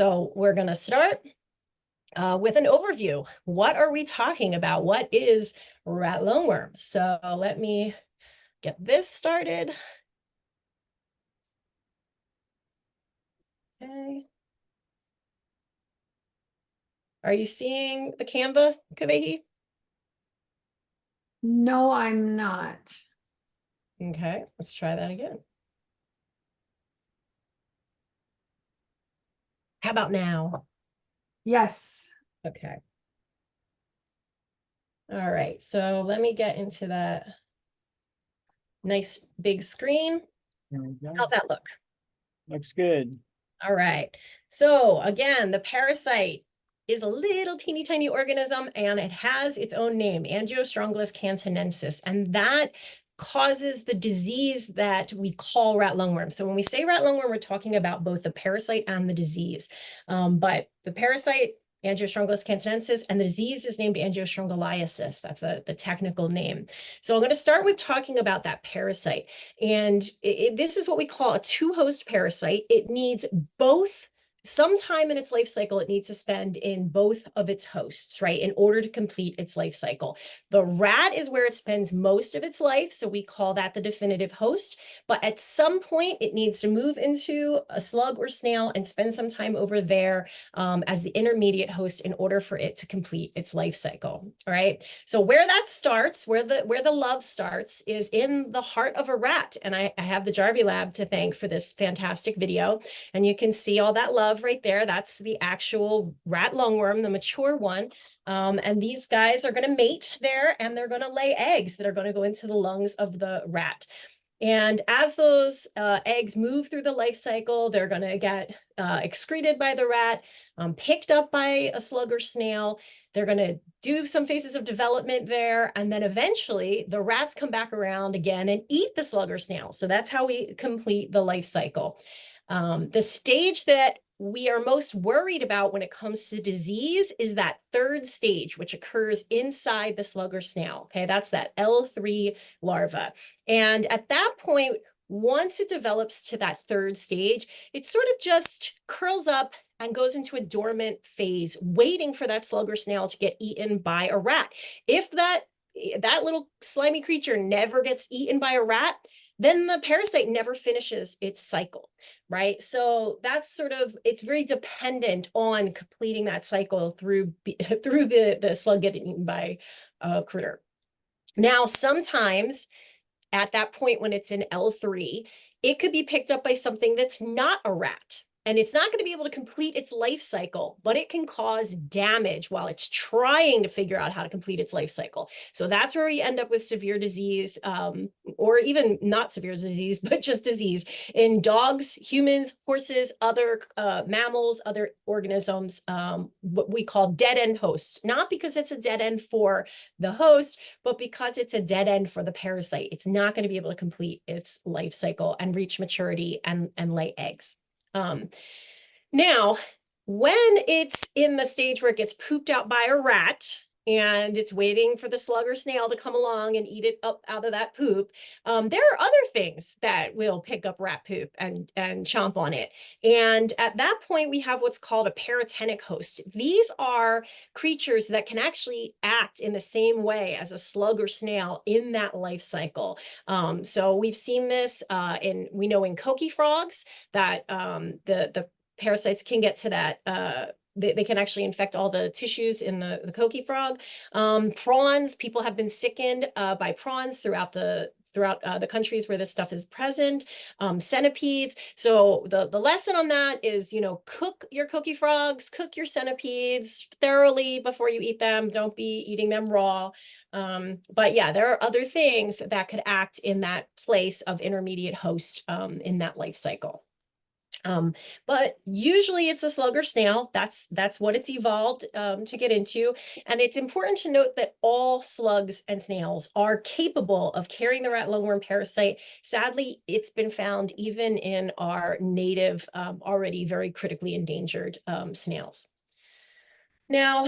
So we're going to start with an overview. What are we talking about? What is rat lungworm? So let me get this started. Okay. Are you seeing the Canva, Kavehi? No, I'm not. Okay, let's try that again. How about now? Yes. Okay. All right, so let me get into that nice big screen. There we go. How's that look? Looks good. All right. So again, the parasite is a little teeny tiny organism and it has its own name, Angiostrongylus cantonensis, and that causes the disease that we call rat lungworm. So when we say rat lungworm, we're talking about both the parasite and the disease. But the parasite, Angiostrongylus cantonensis, and the disease is named Angiostrongyliosis. That's the technical name. So I'm going to start with talking about that parasite. And this is what we call a two-host parasite. It needs both. Sometime in its life cycle, it needs to spend in both of its hosts, right, in order to complete its life cycle. The rat is where it spends most of its life, so we call that the definitive host. But at some point, it needs to move into a slug or snail and spend some time over there as the intermediate host in order for it to complete its life cycle. All right. So where that starts, where the love starts, is in the heart of a rat. And I have the Jarvi Lab to thank for this fantastic video. And you can see all that love right there. That's the actual rat lungworm, the mature one. And these guys are going to mate there and they're going to lay eggs that are going to go into the lungs of the rat. And as those eggs move through the life cycle, they're going to get excreted by the rat, picked up by a slug or snail. They're going to do some phases of development there. And then eventually the rats come back around again and eat the slug or snail. So that's how we complete the life cycle. The stage that we are most worried about when it comes to disease is that third stage, which occurs inside the slug or snail. Okay, that's that L3 larva. And at that point, once it develops to that third stage, it sort of just curls up and goes into a dormant phase, waiting for that slug or snail to get eaten by a rat. If that little slimy creature never gets eaten by a rat, then the parasite never finishes its cycle, right? So that's sort of, it's very dependent on completing that cycle through the slug getting eaten by a critter. Now, sometimes at that point when it's in L3, it could be picked up by something that's not a rat. And it's not going to be able to complete its life cycle, but it can cause damage while it's trying to figure out how to complete its life cycle. So that's where we end up with severe disease, or even not severe disease, but just disease in dogs, humans, horses, other mammals, other organisms, what we call dead end hosts. Not because it's a dead end for the host, but because it's a dead end for the parasite. It's not going to be able to complete its life cycle and reach maturity and lay eggs. Now, when it's in the stage where it gets pooped out by a rat and it's waiting for the slug or snail to come along and eat it up out of that poop, there are other things that will pick up rat poop and chomp on it. And at that point, we have what's called a paratenic host. These are creatures that can actually act in the same way as a slug or snail in that life cycle. So we've seen this we know in coqui frogs that the parasites can get to that. They can actually infect all the tissues in the coqui frog. Prawns, people have been sickened by prawns throughout the countries where this stuff is present. Centipedes. So the lesson on that is, cook your coqui frogs, cook your centipedes thoroughly before you eat them. Don't be eating them raw. But yeah, there are other things that could act in that place of intermediate host in that life cycle. But usually it's a slug or snail. That's what it's evolved to get into. And it's important to note that all slugs and snails are capable of carrying the rat lungworm parasite. Sadly, it's been found even in our native, already very critically endangered snails. Now,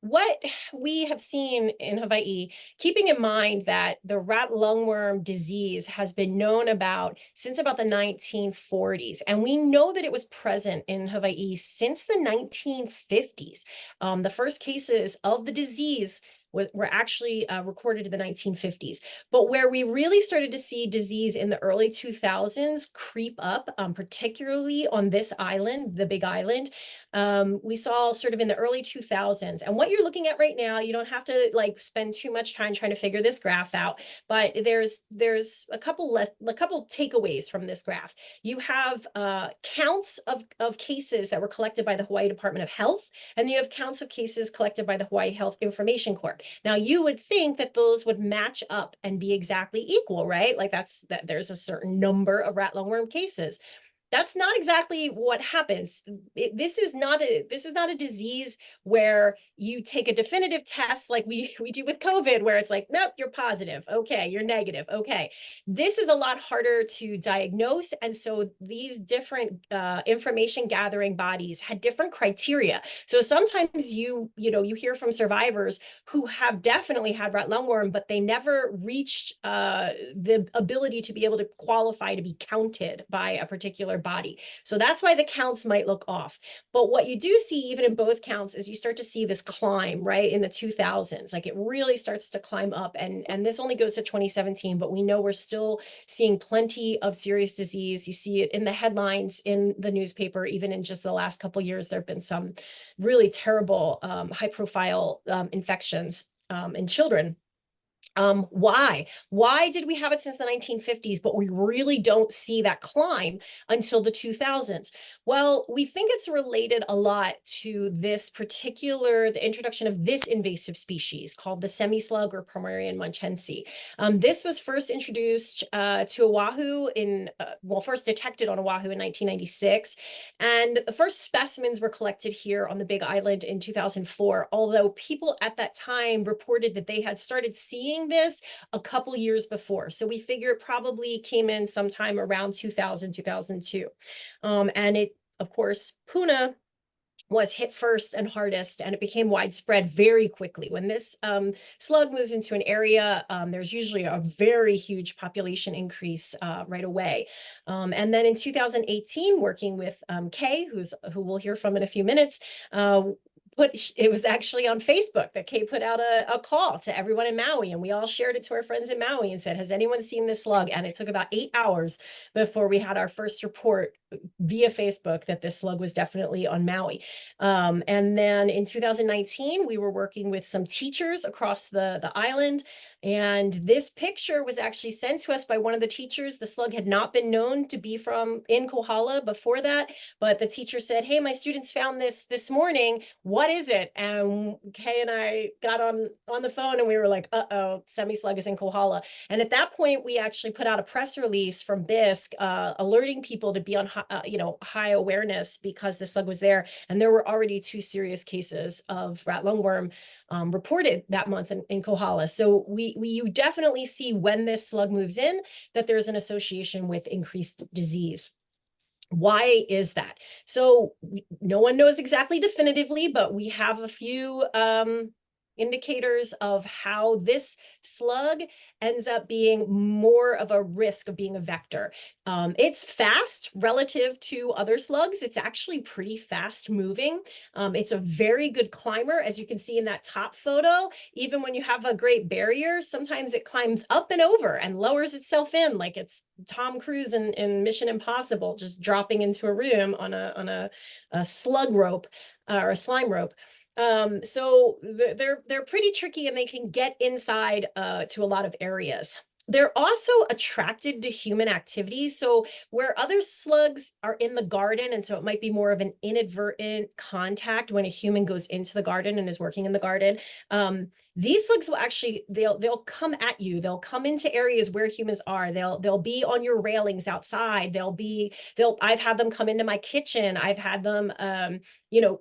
what we have seen in Hawaii, keeping in mind that the rat lungworm disease has been known about since about the 1940s, and we know that it was present in Hawaii since the 1950s. The first cases of the disease were actually recorded in the 1950s. But where we really started to see disease in the early 2000s creep up, particularly on this island, the Big Island, we saw sort of in the early 2000s. And what you're looking at right now, you don't have to like spend too much time trying to figure this graph out, but there's a couple takeaways from this graph. You have counts of cases that were collected by the Hawaii Department of Health, and you have counts of cases collected by the Hawaii Health Information Corp. Now, you would think that those would match up and be exactly equal, right? Like that there's a certain number of rat lungworm cases. That's not exactly what happens. This is not a disease where you take a definitive test like we do with COVID, where it's like, nope, you're positive. Okay, you're negative. Okay. This is a lot harder to diagnose. And so these different information gathering bodies had different criteria. So sometimes you hear from survivors who have definitely had rat lungworm, but they never reached the ability to be able to qualify to be counted by a particular body. So that's why the counts might look off. But what you do see even in both counts is you start to see this climb, right, in the 2000s. Like it really starts to climb up. And this only goes to 2017, but we know we're still seeing plenty of serious disease. You see it in the headlines in the newspaper. Even in just the last couple of years, there have been some really terrible high profile infections in children. Why did we have it since the 1950s, but we really don't see that climb until the 2000s? Well, we think it's related a lot to the introduction of this invasive species called the semi-slug or Pomerian munchensi. This was first introduced to Oahu first detected on Oahu in 1996. And the first specimens were collected here on the Big Island in 2004, although people at that time reported that they had started seeing this a couple years before. So we figure it probably came in sometime around 2000, 2002. And it, of course, Puna was hit first and hardest, and it became widespread very quickly. When this slug moves into an area, there's usually a very huge population increase right away. And then in 2018, working with Kay, who we'll hear from in a few minutes, it was actually on Facebook that Kay put out a call to everyone in Maui, and we all shared it to our friends in Maui and said, has anyone seen this slug? And it took about 8 hours before we had our first report via Facebook that this slug was definitely on Maui. And then in 2019, we were working with some teachers across the island. And this picture was actually sent to us by one of the teachers. The slug had not been known to be in Kohala before that, but the teacher said, hey, my students found this morning. What is it? And Kay and I got on the phone and we were like, uh-oh, semi-slug is in Kohala. And at that point, we actually put out a press release from BIISC alerting people to be on high awareness because the slug was there. And there were already 2 serious cases of rat lungworm reported that month in Kohala. So you definitely see when this slug moves in that there's an association with increased disease. Why is that? So no one knows exactly definitively, but we have a few indicators of how this slug ends up being more of a risk of being a vector. It's fast relative to other slugs. It's actually pretty fast moving. It's a very good climber, as you can see in that top photo. Even when you have a great barrier, sometimes it climbs up and over and lowers itself in, like it's Tom Cruise in Mission Impossible, just dropping into a room on a slug rope or a slime rope. So they're pretty tricky, and they can get inside to a lot of areas. They're also attracted to human activities. So where other slugs are in the garden, and so it might be more of an inadvertent contact when a human goes into the garden and is working in the garden, these slugs will actually, they'll come at you. They'll come into areas where humans are. They'll be on your railings outside. I've had them come into my kitchen. I've had them,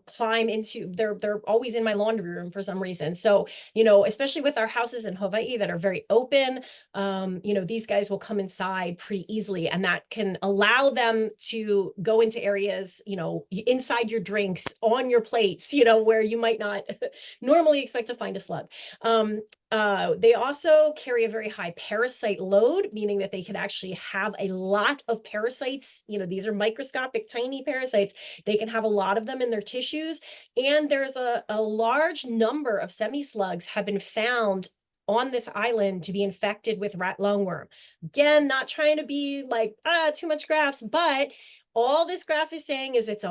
climb into, they're always in my laundry room for some reason. So, especially with our houses in Hawaii that are very open, these guys will come inside pretty easily, and that can allow them to go into areas, inside your drinks, on your plates, where you might not normally expect to find a slug. They also carry a very high parasite load, meaning that they can actually have a lot of parasites. These are microscopic, tiny parasites. They can have a lot of them in their tissues. And there's a large number of semi-slugs have been found on this island to be infected with rat lungworm. Again, not trying to be like, too much graphs, but all this graph is saying is it's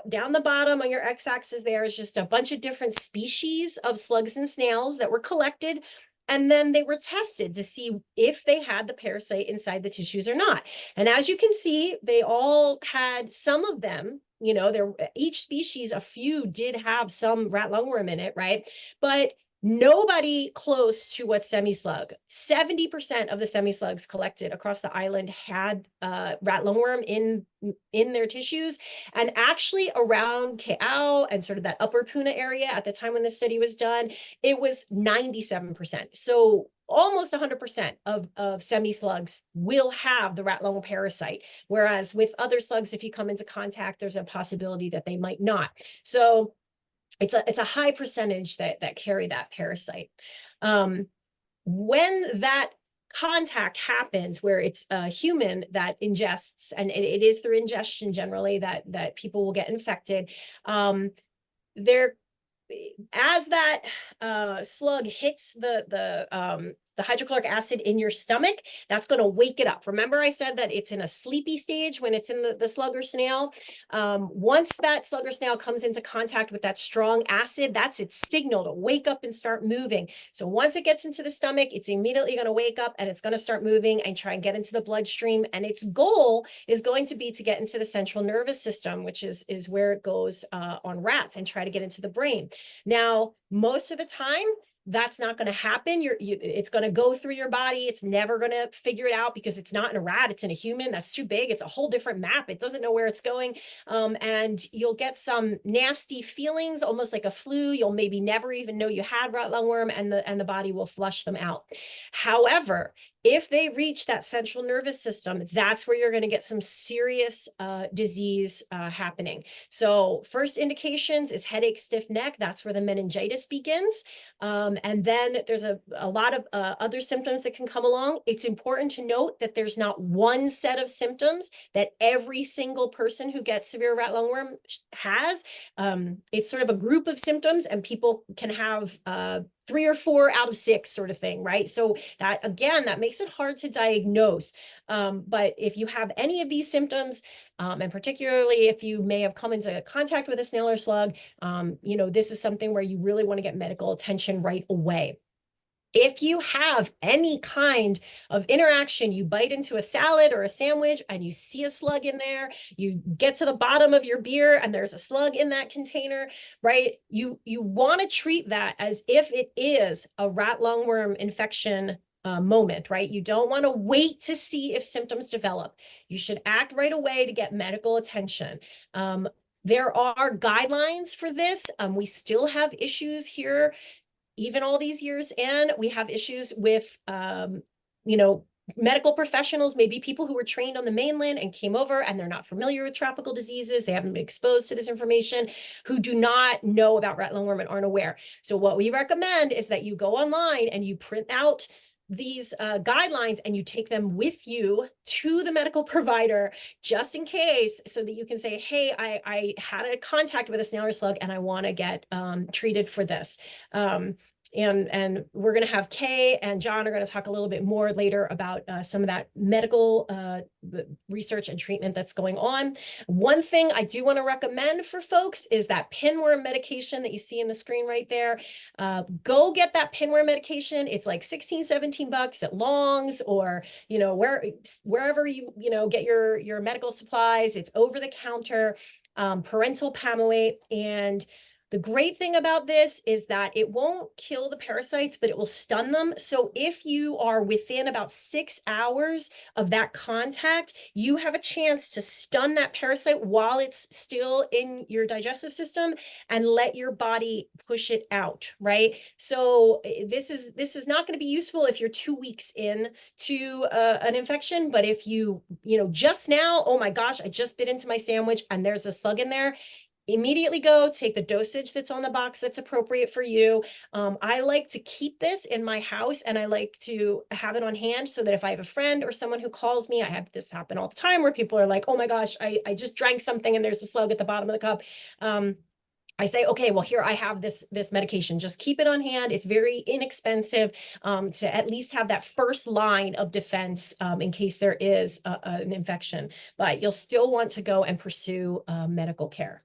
down the bottom on your x-axis there is just a bunch of different species of slugs and snails that were collected, and then they were tested to see if they had the parasite inside the tissues or not. And as you can see, they all had some of them, each species, a few did have some rat lungworm in it, right? But nobody close to what semi-slug. 70% of the semi-slugs collected across the island had rat lungworm in their tissues. And actually around Howe and sort of that upper Puna area at the time when the study was done, it was 97%. So almost 100% of semi-slugs will have the rat lungworm parasite. Whereas with other slugs, if you come into contact, there's a possibility that they might not. So it's a high percentage that carry that parasite. When that contact happens, where it's a human that ingests, and it is through ingestion generally that people will get infected, as that slug hits the hydrochloric acid in your stomach, that's going to wake it up. Remember I said that it's in a sleepy stage when it's in the slug or snail. Once that slug or snail comes into contact with that strong acid, that's its signal to wake up and start moving. So once it gets into the stomach, it's immediately going to wake up and it's going to start moving and try and get into the bloodstream. And its goal is going to be to get into the central nervous system, which is where it goes on rats, and try to get into the brain. Now, most of the time, that's not going to happen. It's going to go through your body. It's never going to figure it out because it's not in a rat. It's in a human. That's too big. It's a whole different map. It doesn't know where it's going. And you'll get some nasty feelings, almost like a flu. You'll maybe never even know you had rat lungworm, and the body will flush them out. However, if they reach that central nervous system, that's where you're going to get some serious disease happening. So first indications is headache, stiff neck. That's where the meningitis begins. And then there's a lot of other symptoms that can come along. It's important to note that there's not one set of symptoms that every single person who gets severe rat lungworm has. It's sort of a group of symptoms, and people can have 3 or 4 out of 6 sort of thing, right? So that, again, that makes it hard to diagnose. But if you have any of these symptoms, and particularly if you may have come into contact with a snail or slug, this is something where you really want to get medical attention right away. If you have any kind of interaction, you bite into a salad or a sandwich and you see a slug in there, you get to the bottom of your beer and there's a slug in that container, right? You want to treat that as if it is a rat lungworm infection moment, right? You don't want to wait to see if symptoms develop. You should act right away to get medical attention. There are guidelines for this. We still have issues here even all these years, and we have issues with, medical professionals, maybe people who were trained on the mainland and came over and they're not familiar with tropical diseases. They haven't been exposed to this information, who do not know about rat lungworm and aren't aware. So what we recommend is that you go online and you print out these guidelines and you take them with you to the medical provider just in case, so that you can say, hey, I had a contact with a snail or slug and I want to get treated for this. And we're going to have Kay and John are going to talk a little bit more later about some of that medical research and treatment that's going on. One thing I do want to recommend for folks is that pinworm medication that you see in the screen right there. Go get that pinworm medication. It's like 16, 17 bucks at Long's, or, wherever you, get your medical supplies. It's over the counter, parental pamoate. And The great thing about this is that it won't kill the parasites, but it will stun them. So if you are within about 6 hours of that contact, you have a chance to stun that parasite while it's still in your digestive system and let your body push it out, right? So this is not going to be useful if you're 2 weeks in to an infection, but if you just now, oh my gosh, I just bit into my sandwich and there's a slug in there, immediately go take the dosage that's on the box that's appropriate for you. I like to keep this in my house and I like to have it on hand so that if I have a friend or someone who calls me, I have this happen all the time where people are like, oh my gosh, I just drank something and there's a slug at the bottom of the cup. I say, okay, well, here I have this medication. Just keep it on hand. It's very inexpensive to at least have that first line of defense in case there is an infection. But you'll still want to go and pursue medical care.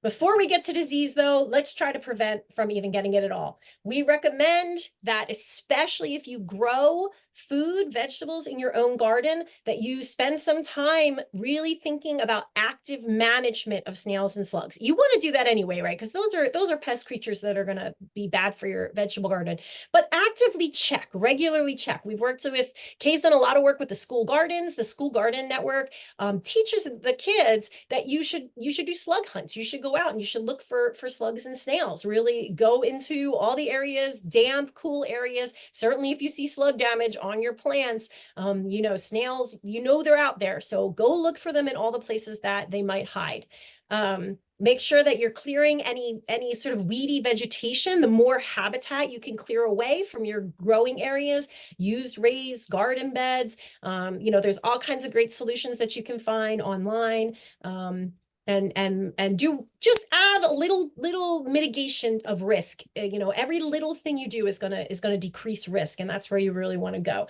Before we get to disease, though, let's try to prevent from even getting it at all. We recommend that, especially if you grow food, vegetables in your own garden, that you spend some time really thinking about active management of snails and slugs. You want to do that anyway, right? Because those are pest creatures that are going to be bad for your vegetable garden. But actively check, regularly check. We've worked with, Kay's done a lot of work with the school gardens. The School Garden Network teaches the kids that you should do slug hunts. You should go out and you should look for slugs and snails. Really go into all the areas, damp, cool areas. Certainly if you see slug damage on your plants, snails, they're out there. So go look for them in all the places that they might hide. Make sure that you're clearing any sort of weedy vegetation. The more habitat you can clear away from your growing areas, use raised garden beds. There's all kinds of great solutions that you can find online. And do just add a little mitigation of risk. Every little thing you do is gonna decrease risk, and that's where you really want to go.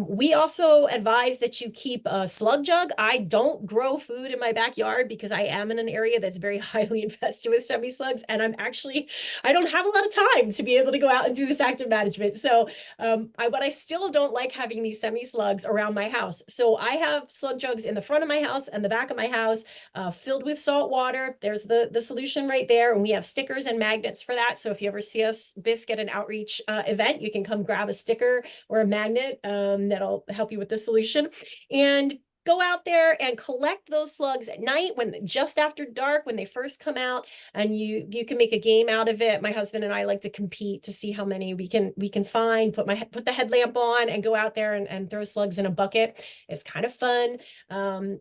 We also advise that you keep a slug jug. I don't grow food in my backyard because I am in an area that's very highly infested with semi-slugs, and I don't have a lot of time to be able to go out and do this active management. So but I still don't like having these semi-slugs around my house. So I have slug jugs in the front of my house and the back of my house, filled with salt water. There's the solution right there. And we have stickers and magnets for that. So if you ever see us BIISC at an outreach event, you can come grab a sticker or a magnet that'll help you with the solution. And go out there and collect those slugs at night, just after dark, when they first come out, and you can make a game out of it. My husband and I like to compete to see how many we can find, put the headlamp on and go out there and throw slugs in a bucket. It's kind of fun. And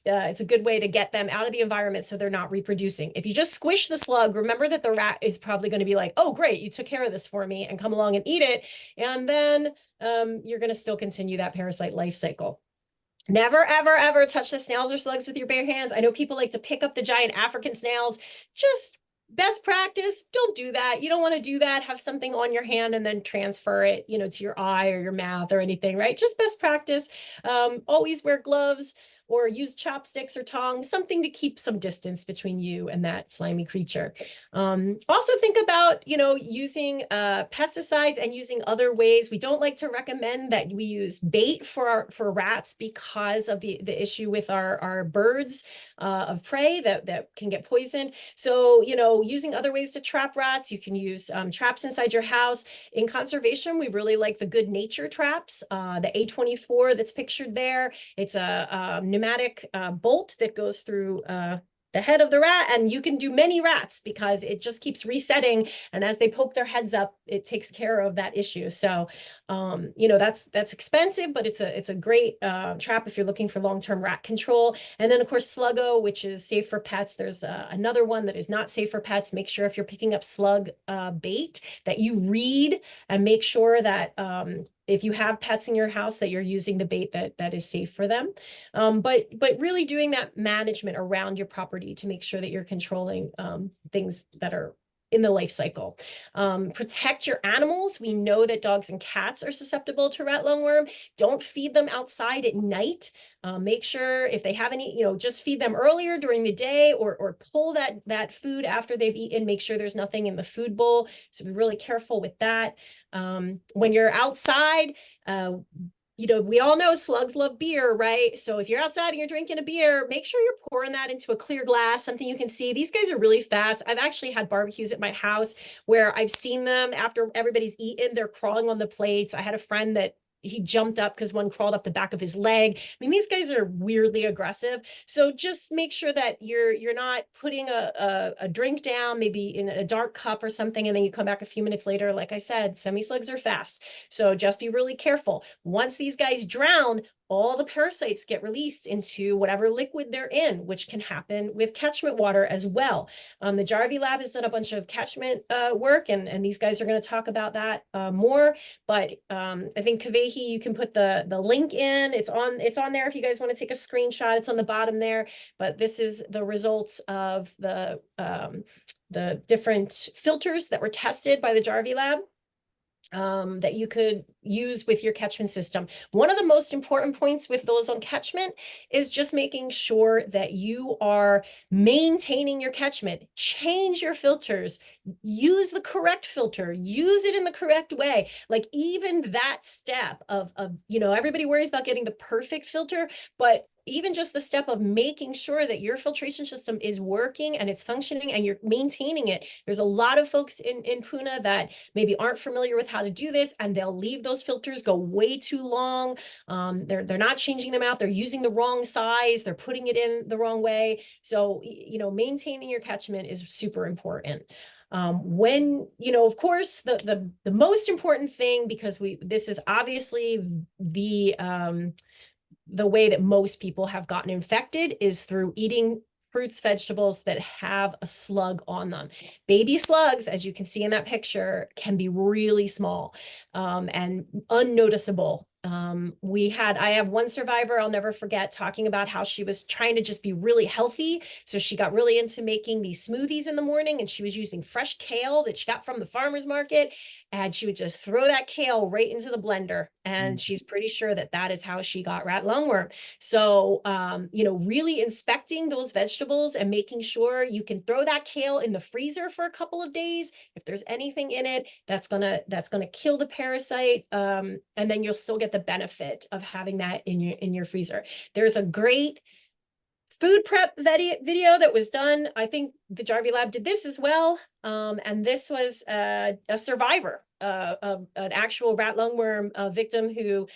it's a good way to get them out of the environment so they're not reproducing. If you just squish the slug, remember that the rat is probably going to be like, oh, great, you took care of this for me, and come along and eat it. And then you're going to still continue that parasite life cycle. Never, ever, ever touch the snails or slugs with your bare hands. I know people like to pick up the giant African snails. Just best practice, don't do that. You don't want to do that. Have something on your hand and then transfer it, to your eye or your mouth or anything, right? Just best practice. Always wear gloves or use chopsticks or tongs, something to keep some distance between you and that slimy creature. Also think about, using pesticides and using other ways. We don't like to recommend that we use bait for rats because of the issue with our birds of prey that can get poisoned. So, using other ways to trap rats, you can use traps inside your house. In conservation, we really like the Good Nature traps, the A24 that's pictured there. It's a pneumatic bolt that goes through the head of the rat, and you can do many rats because it just keeps resetting, and as they poke their heads up, it takes care of that issue. So that's expensive, but it's a great trap if you're looking for long-term rat control. And then of course Sluggo, which is safe for pets. There's another one that is not safe for pets. Make sure if you're picking up slug bait that you read and make sure that if you have pets in your house, that you're using the bait that is safe for them. But really doing that management around your property to make sure that you're controlling things that are in the life cycle. Protect your animals. We know that dogs and cats are susceptible to rat lungworm. Don't feed them outside at night. Make sure if they have any, just feed them earlier during the day, or pull that food after they've eaten. Make sure there's nothing in the food bowl. So be really careful with that. When you're outside, you know, we all know slugs love beer, right? So if you're outside and you're drinking a beer, make sure you're pouring that into a clear glass, something you can see. These guys are really fast. I've actually had barbecues at my house where I've seen them after everybody's eaten, they're crawling on the plates. I had a friend that he jumped up because one crawled up the back of his leg. I mean, these guys are weirdly aggressive. So just make sure that you're not putting a drink down, maybe in a dark cup or something, and then you come back a few minutes later. Like I said, semi-slugs are fast. So just be really careful. Once these guys drown, all the parasites get released into whatever liquid they're in, which can happen with catchment water as well. The Jarvi Lab has done a bunch of catchment work, and these guys are going to talk about that more. But I think Kavehi, you can put the link in. It's on there if you guys want to take a screenshot. It's on the bottom there. But this is the results of the different filters that were tested by the Jarvi Lab. That you could use with your catchment system. One of the most important points with those on catchment is just making sure that you are maintaining your catchment. Change your filters, use the correct filter, use it in the correct way. Like even that step of you know, everybody worries about getting the perfect filter, but even just the step of making sure that your filtration system is working and it's functioning and you're maintaining it. There's a lot of folks in Puna that maybe aren't familiar with how to do this, and they'll leave those filters go way too long. They're not changing them out. They're using the wrong size. They're putting it in the wrong way. So, you know, maintaining your catchment is super important. When, you know, of course, the most important thing, because this is obviously the way that most people have gotten infected, is through eating fruits, vegetables that have a slug on them. Baby slugs, as you can see in that picture, can be really small and unnoticeable. I have one survivor I'll never forget talking about how she was trying to just be really healthy. So she got really into making these smoothies in the morning, and she was using fresh kale that she got from the farmer's market. And she would just throw that kale right into the blender. And she's pretty sure that that is how she got rat lungworm. So, you know, really inspecting those vegetables and making sure you can throw that kale in the freezer for a couple of days. If there's anything in it, that's gonna kill the parasite. And then you'll still get the benefit of having that in your freezer. There's a great food prep video that was done. I think the Jarvi Lab did this as well. And this was a survivor, an actual rat lungworm victim who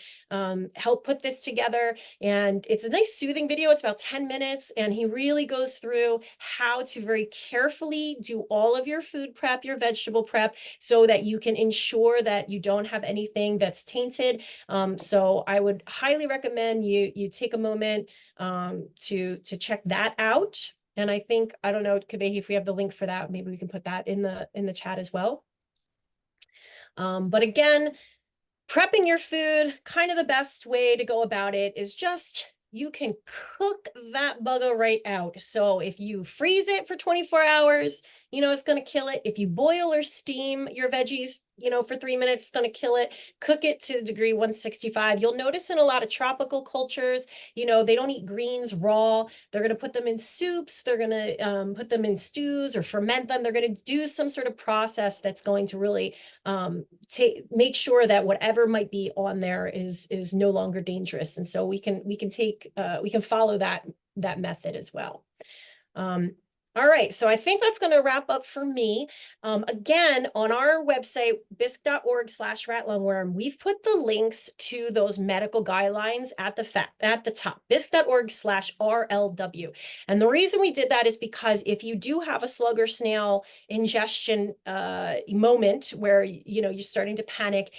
helped put this together. And it's a nice soothing video. It's about 10 minutes. And he really goes through how to very carefully do all of your food prep, your vegetable prep, so that you can ensure that you don't have anything that's tainted. So I would highly recommend you take a moment to check that out. And I think, I don't know, Kabehi, if we have the link for that, maybe we can put that in the chat as well. But again, prepping your food, kind of the best way to go about it is just, you can cook that bugger right out. So if you freeze it for 24 hours, you know, it's going to kill it. If you boil or steam your veggies, you know, for 3 minutes, it's going to kill it. Cook it to degree 165. You'll notice in a lot of tropical cultures, you know, they don't eat greens raw. They're going to put them in soups. They're going to put them in stews or ferment them. They're going to do some sort of process that's going to really make sure that whatever might be on there is no longer dangerous. And so we can follow that method as well. All right, so I think that's going to wrap up for me. Again, on our website, BIISC.org/rat lungworm, we've put the links to those medical guidelines at the top, BIISC.org/RLW. And the reason we did that is because if you do have a slug or snail ingestion moment where, you know, you're starting to panic,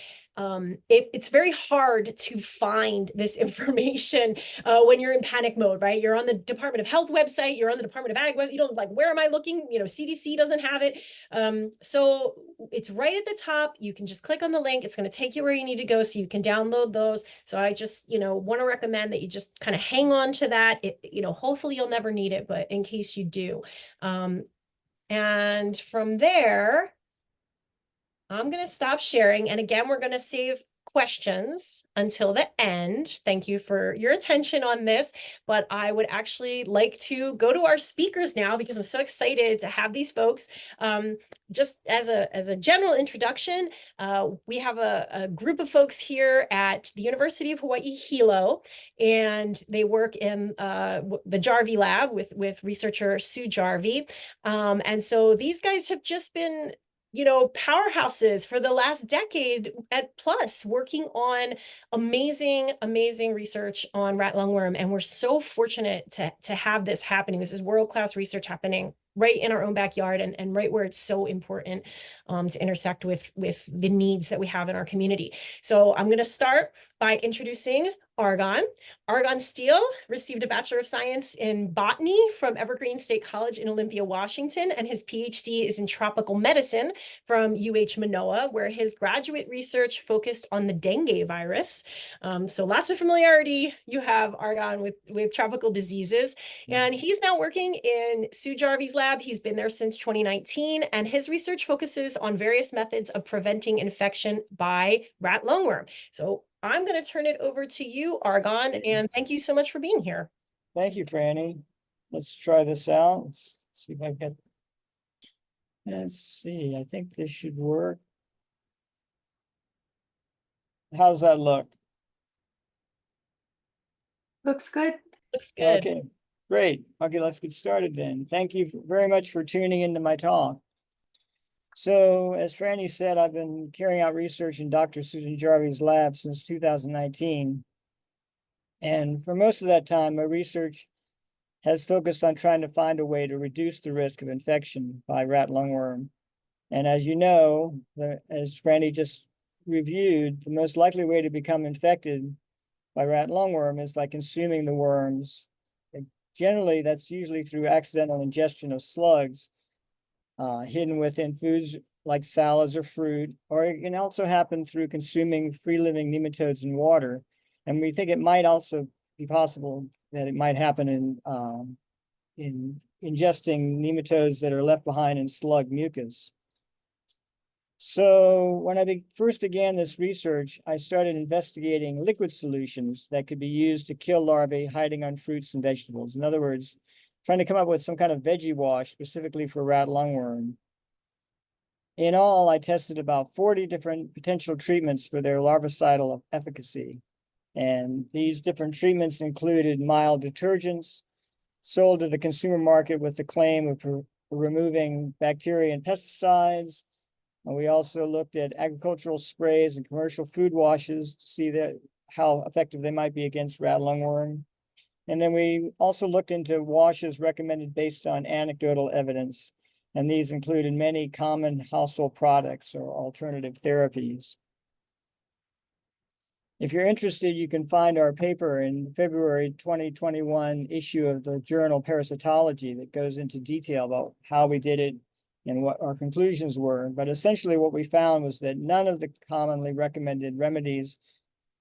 it's very hard to find this information when you're in panic mode, right? You're on the Department of Health website, you're on the Department of Ag website, you know, like, where am I looking? You know, CDC doesn't have it. So it's right at the top. You can just click on the link. It's going to take you where you need to go so you can download those. So I just, you know, want to recommend that you just kind of hang on to that. You know, hopefully you'll never need it, but in case you do. And from there, I'm going to stop sharing. And again, we're going to save questions until the end. Thank you for your attention on this, but I would actually like to go to our speakers now because I'm so excited to have these folks. Just as a general introduction, we have a group of folks here at the University of Hawaii Hilo, and they work in the Jarvi Lab with researcher Sue Jarvi. And so these guys have just been, you know, powerhouses for the last decade at plus, working on amazing research on rat lungworm. And we're so fortunate to have this happening. This is world-class research happening right in our own backyard and right where it's so important to intersect with the needs that we have in our community. So I'm going to start by introducing Argon. Argon Steele received a Bachelor of Science in Botany from Evergreen State College in Olympia, Washington, and his PhD is in Tropical Medicine from UH Manoa, where his graduate research focused on the dengue virus. So lots of familiarity you have, Argon, with tropical diseases. And he's now working in Sue Jarvi's lab. He's been there since 2019, and his research focuses on various methods of preventing infection by rat lungworm. So I'm going to turn it over to you, Argon, and thank you so much for being here. Thank you, Franny. Let's try this out. Let's see if I get. Let's see. I think this should work. How's that look? Looks good. Looks good. Okay, great. Okay, let's get started then. Thank you very much for tuning into my talk. So, as Franny said, I've been carrying out research in Dr. Susan Jarvi's lab since 2019. And for most of that time, my research has focused on trying to find a way to reduce the risk of infection by rat lungworm. And as you know, as Franny just reviewed, the most likely way to become infected by rat lungworm is by consuming the worms. And generally, that's usually through accidental ingestion of slugs hidden within foods like salads or fruit, or it can also happen through consuming free-living nematodes in water. And we think it might also be possible that it might happen in ingesting nematodes that are left behind in slug mucus. So when I first began this research, I started investigating liquid solutions that could be used to kill larvae hiding on fruits and vegetables. In other words, trying to come up with some kind of veggie wash specifically for rat lungworm. In all, I tested about 40 different potential treatments for their larvicidal efficacy. And these different treatments included mild detergents sold to the consumer market with the claim of removing bacteria and pesticides. And we also looked at agricultural sprays and commercial food washes to see how effective they might be against rat lungworm. And then we also looked into washes recommended based on anecdotal evidence. And these included many common household products or alternative therapies. If you're interested, you can find our paper in February 2021 issue of the journal Parasitology that goes into detail about how we did it and what our conclusions were. But essentially what we found was that none of the commonly recommended remedies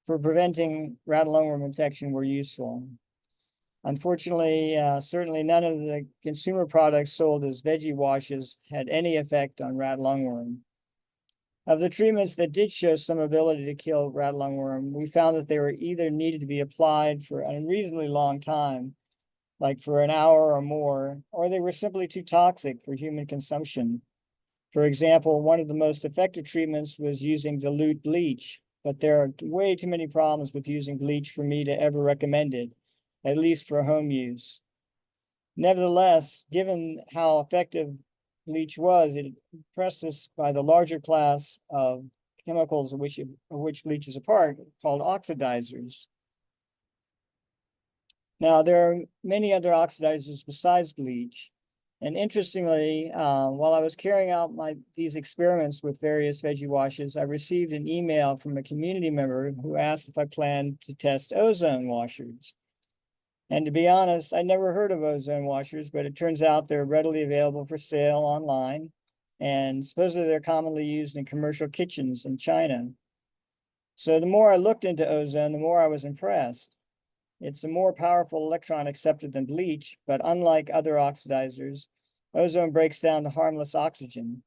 for preventing rat lungworm infection were useful. Unfortunately, certainly none of the consumer products sold as veggie washes had any effect on rat lungworm. Of the treatments that did show some ability to kill rat lungworm, we found that they were either needed to be applied for an unreasonably long time, like for an hour or more, or they were simply too toxic for human consumption. For example, one of the most effective treatments was using dilute bleach, but there are way too many problems with using bleach for me to ever recommend it, at least for home use. Nevertheless, given how effective bleach was, it impressed us by the larger class of chemicals of which bleach is a part, called oxidizers. Now, there are many other oxidizers besides bleach. And interestingly, while I was carrying out these experiments with various veggie washes, I received an email from a community member who asked if I planned to test ozone washers. And to be honest, I never heard of ozone washers, but it turns out they're readily available for sale online. And supposedly they're commonly used in commercial kitchens in China. So the more I looked into ozone, the more I was impressed. It's a more powerful electron acceptor than bleach, but unlike other oxidizers, ozone breaks down to harmless oxygen.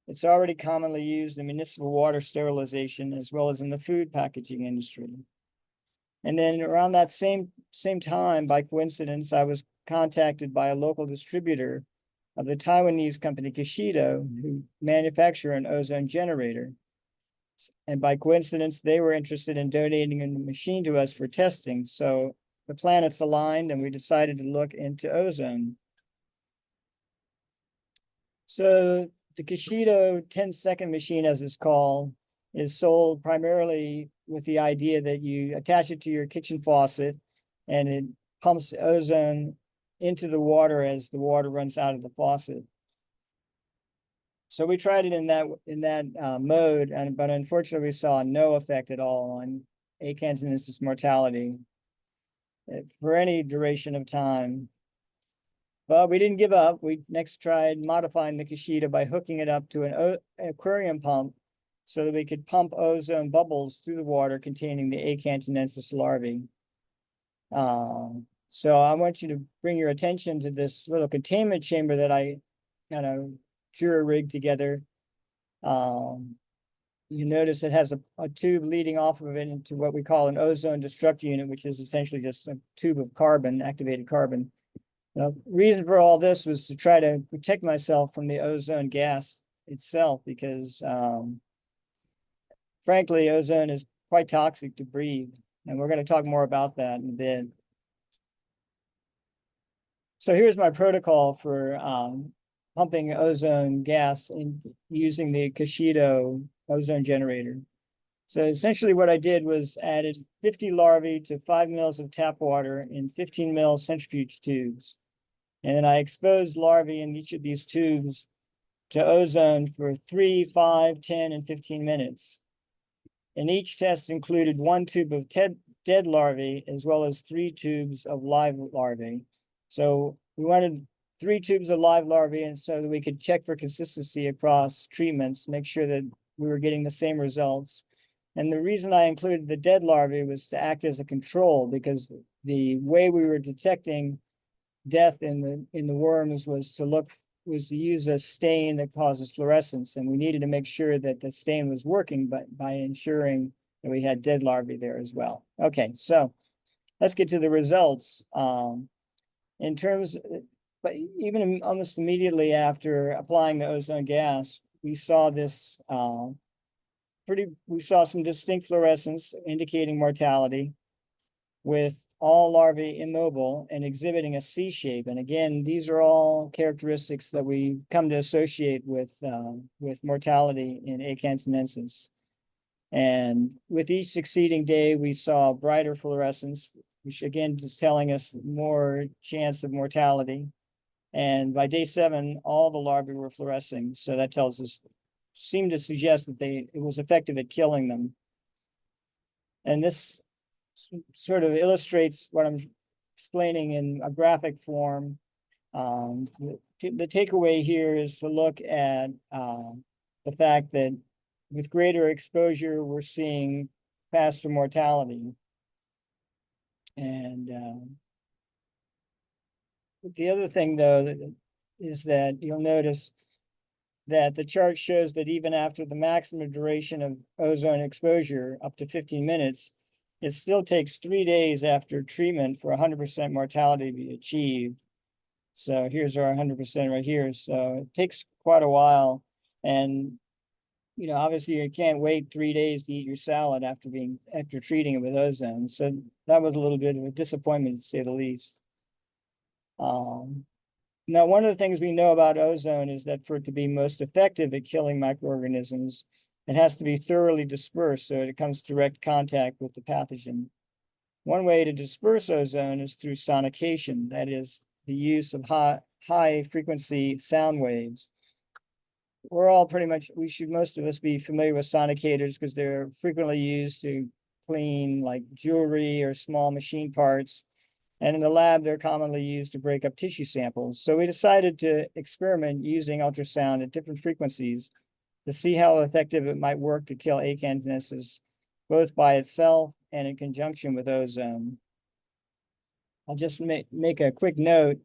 It's already commonly used in municipal water sterilization as well as in the food packaging industry. And then around that same time, by coincidence, I was contacted by a local distributor of the Taiwanese company Kishido, who manufacture an ozone generator. And by coincidence, they were interested in donating a machine to us for testing. So the planets aligned and we decided to look into ozone. So the Kishido 10-second machine, as it's called, is sold primarily with the idea that you attach it to your kitchen faucet and it pumps ozone into the water as the water runs out of the faucet. So we tried it in that mode, but unfortunately we saw no effect at all on acanthoensis mortality for any duration of time. But we didn't give up. We next tried modifying the Kishido by hooking it up to an aquarium pump so that we could pump ozone bubbles through the water containing the acanthoensis larvae. So I want you to bring your attention to this little containment chamber that I kind of jury rigged together. You notice it has a tube leading off of it into what we call an ozone destruct unit, which is essentially just a tube of carbon, activated carbon. The reason for all this was to try to protect myself from the ozone gas itself, because frankly, ozone is quite toxic to breathe. And we're going to talk more about that in a bit. So here's my protocol for pumping ozone gas in using the Kishido ozone generator. So essentially what I did was added 50 larvae to 5 mils of tap water in 15 mil centrifuge tubes. And then I exposed larvae in each of these tubes to ozone for 3, 5, 10, and 15 minutes. And each test included 1 tube of dead larvae as well as 3 tubes of live larvae. So we wanted 3 tubes of live larvae, and so that we could check for consistency across treatments, make sure that we were getting the same results. And the reason I included the dead larvae was to act as a control, because the way we were detecting death in the worms was to use a stain that causes fluorescence, and we needed to make sure that the stain was working, but by ensuring that we had dead larvae there as well. Okay, so let's get to the results. In terms, but even almost immediately after applying the ozone gas, we saw this we saw some distinct fluorescence indicating mortality, with all larvae immobile and exhibiting a C shape. And again, these are all characteristics that we come to associate with mortality in acanthoensis. And with each succeeding day, we saw brighter fluorescence, which again is telling us more chance of mortality. And by day 7, all the larvae were fluorescing. So that tells us, seemed to suggest that it was effective at killing them. And this sort of illustrates what I'm explaining in a graphic form. The takeaway here is to look at the fact that with greater exposure, we're seeing faster mortality. And the other thing, though, is that you'll notice that the chart shows that even after the maximum duration of ozone exposure, up to 15 minutes, it still takes 3 days after treatment for 100% mortality to be achieved. So here's our 100% right here. So it takes quite a while. And, you know, obviously you can't wait 3 days to eat your salad after treating it with ozone. So that was a little bit of a disappointment, to say the least. Now, one of the things we know about ozone is that for it to be most effective at killing microorganisms, it has to be thoroughly dispersed so it comes direct contact with the pathogen. One way to disperse ozone is through sonication, that is, the use of high frequency sound waves. We're all most of us be familiar with sonicators because they're frequently used to clean like jewelry or small machine parts. And in the lab, they're commonly used to break up tissue samples. So we decided to experiment using ultrasound at different frequencies to see how effective it might work to kill acanthoensis, both by itself and in conjunction with ozone. I'll just make a quick note.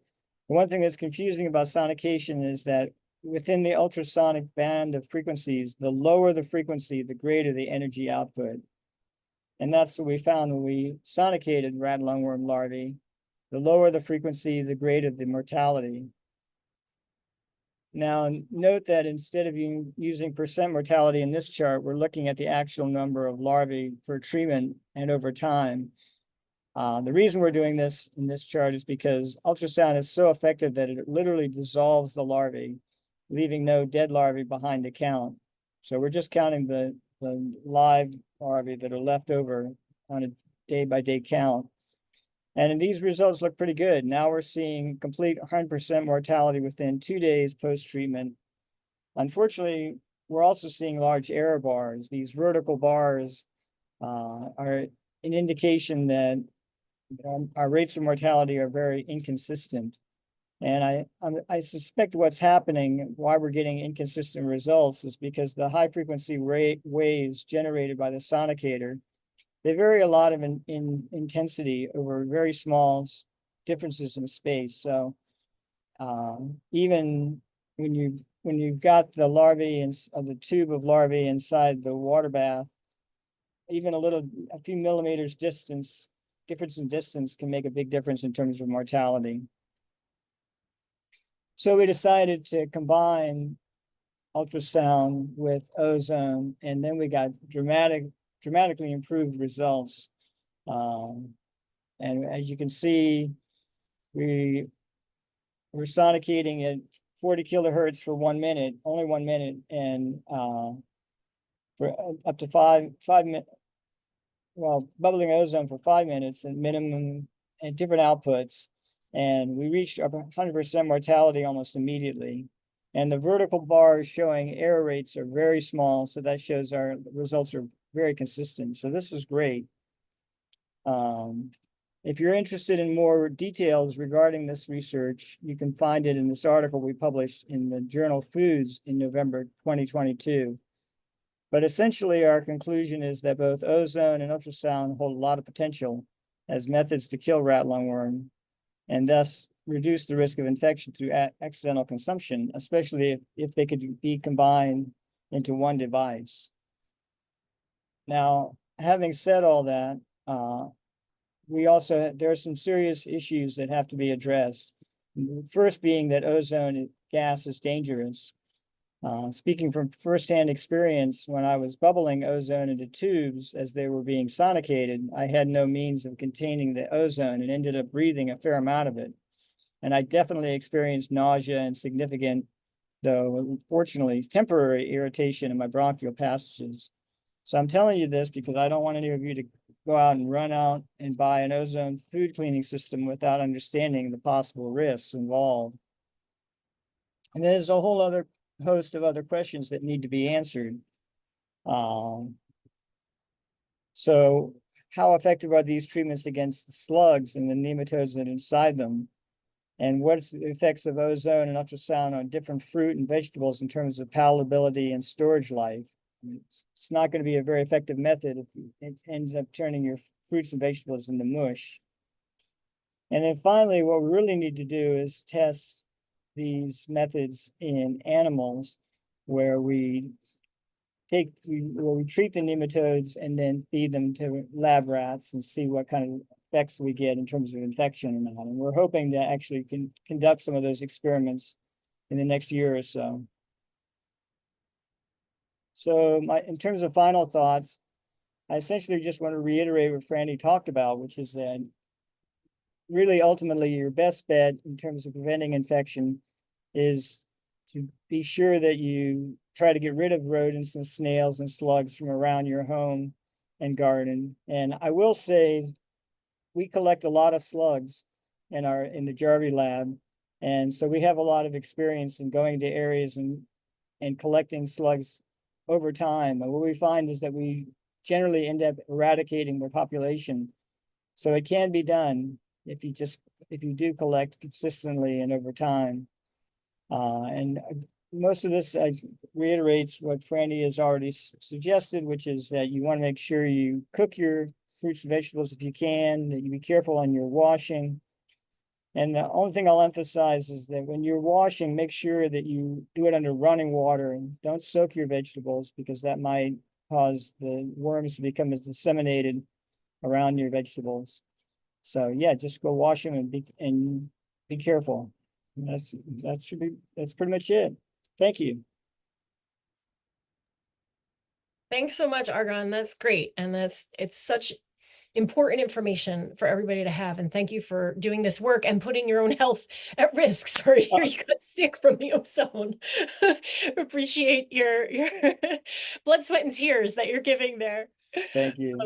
The one thing that's confusing about sonication is that within the ultrasonic band of frequencies, the lower the frequency, the greater the energy output. And that's what we found when we sonicated rat lungworm larvae. The lower the frequency, the greater the mortality. Now, note that instead of using percent mortality in this chart, we're looking at the actual number of larvae per treatment and over time. The reason we're doing this in this chart is because ultrasound is so effective that it literally dissolves the larvae, leaving no dead larvae behind to count. So we're just counting the live larvae that are left over on a day-by-day count. And these results look pretty good. Now we're seeing complete 100% mortality within 2 days post-treatment. Unfortunately, we're also seeing large error bars. These vertical bars are an indication that our rates of mortality are very inconsistent. And I suspect what's happening, why we're getting inconsistent results, is because the high frequency waves generated by the sonicator, they vary a lot in intensity over very small differences in space. So even when you've got the larvae of the tube of larvae inside the water bath, even a few millimeters difference in distance can make a big difference in terms of mortality. So we decided to combine ultrasound with ozone, and then we got dramatically improved results. And as you can see, we're sonicating at 40 kilohertz for 1 minute, only 1 minute, and for up to five minutes, well, bubbling ozone for 5 minutes and minimum and different outputs. And we reached 100% mortality almost immediately. And the vertical bars showing error rates are very small. So that shows our results are very consistent. So this is great. If you're interested in more details regarding this research, you can find it in this article we published in the journal Foods in November 2022. But essentially, our conclusion is that both ozone and ultrasound hold a lot of potential as methods to kill rat lungworm, and thus reduce the risk of infection through accidental consumption, especially if they could be combined into one device. Now, having said all that, there are some serious issues that have to be addressed. First being that ozone gas is dangerous. Speaking from firsthand experience, when I was bubbling ozone into tubes as they were being sonicated, I had no means of containing the ozone and ended up breathing a fair amount of it. And I definitely experienced nausea and significant, though unfortunately, temporary irritation in my bronchial passages. So I'm telling you this because I don't want any of you to go out and run out and buy an ozone food cleaning system without understanding the possible risks involved. And there's a whole other host of other questions that need to be answered. So how effective are these treatments against the slugs and the nematodes that are inside them? And what's the effects of ozone and ultrasound on different fruit and vegetables in terms of palatability and storage life? It's not going to be a very effective method if it ends up turning your fruits and vegetables into mush. And then finally, what we really need to do is test these methods in animals where we treat the nematodes and then feed them to lab rats and see what kind of effects we get in terms of infection or not. And we're hoping to actually conduct some of those experiments in the next year or so. So in terms of final thoughts, I essentially just want to reiterate what Franny talked about, which is that really ultimately your best bet in terms of preventing infection is to be sure that you try to get rid of rodents and snails and slugs from around your home and garden. And I will say we collect a lot of slugs in the Jarvi lab. And so we have a lot of experience in going to areas and collecting slugs over time. And what we find is that we generally end up eradicating their population. So it can be done if you do collect consistently and over time. And most of this reiterates what Franny has already suggested, which is that you want to make sure you cook your fruits and vegetables if you can, that you be careful on your washing, And the only thing I'll emphasize is that when you're washing, make sure that you do it under running water and don't soak your vegetables, because that might cause the worms to become disseminated around your vegetables. So yeah, just go wash them and be careful. And that's pretty much it. Thank you. Thanks so much, Argon. That's great. And it's such important information for everybody to have. And thank you for doing this work and putting your own health at risk. Sorry to hear you got sick from the ozone. Appreciate your blood, sweat, and tears that you're giving there. Thank you.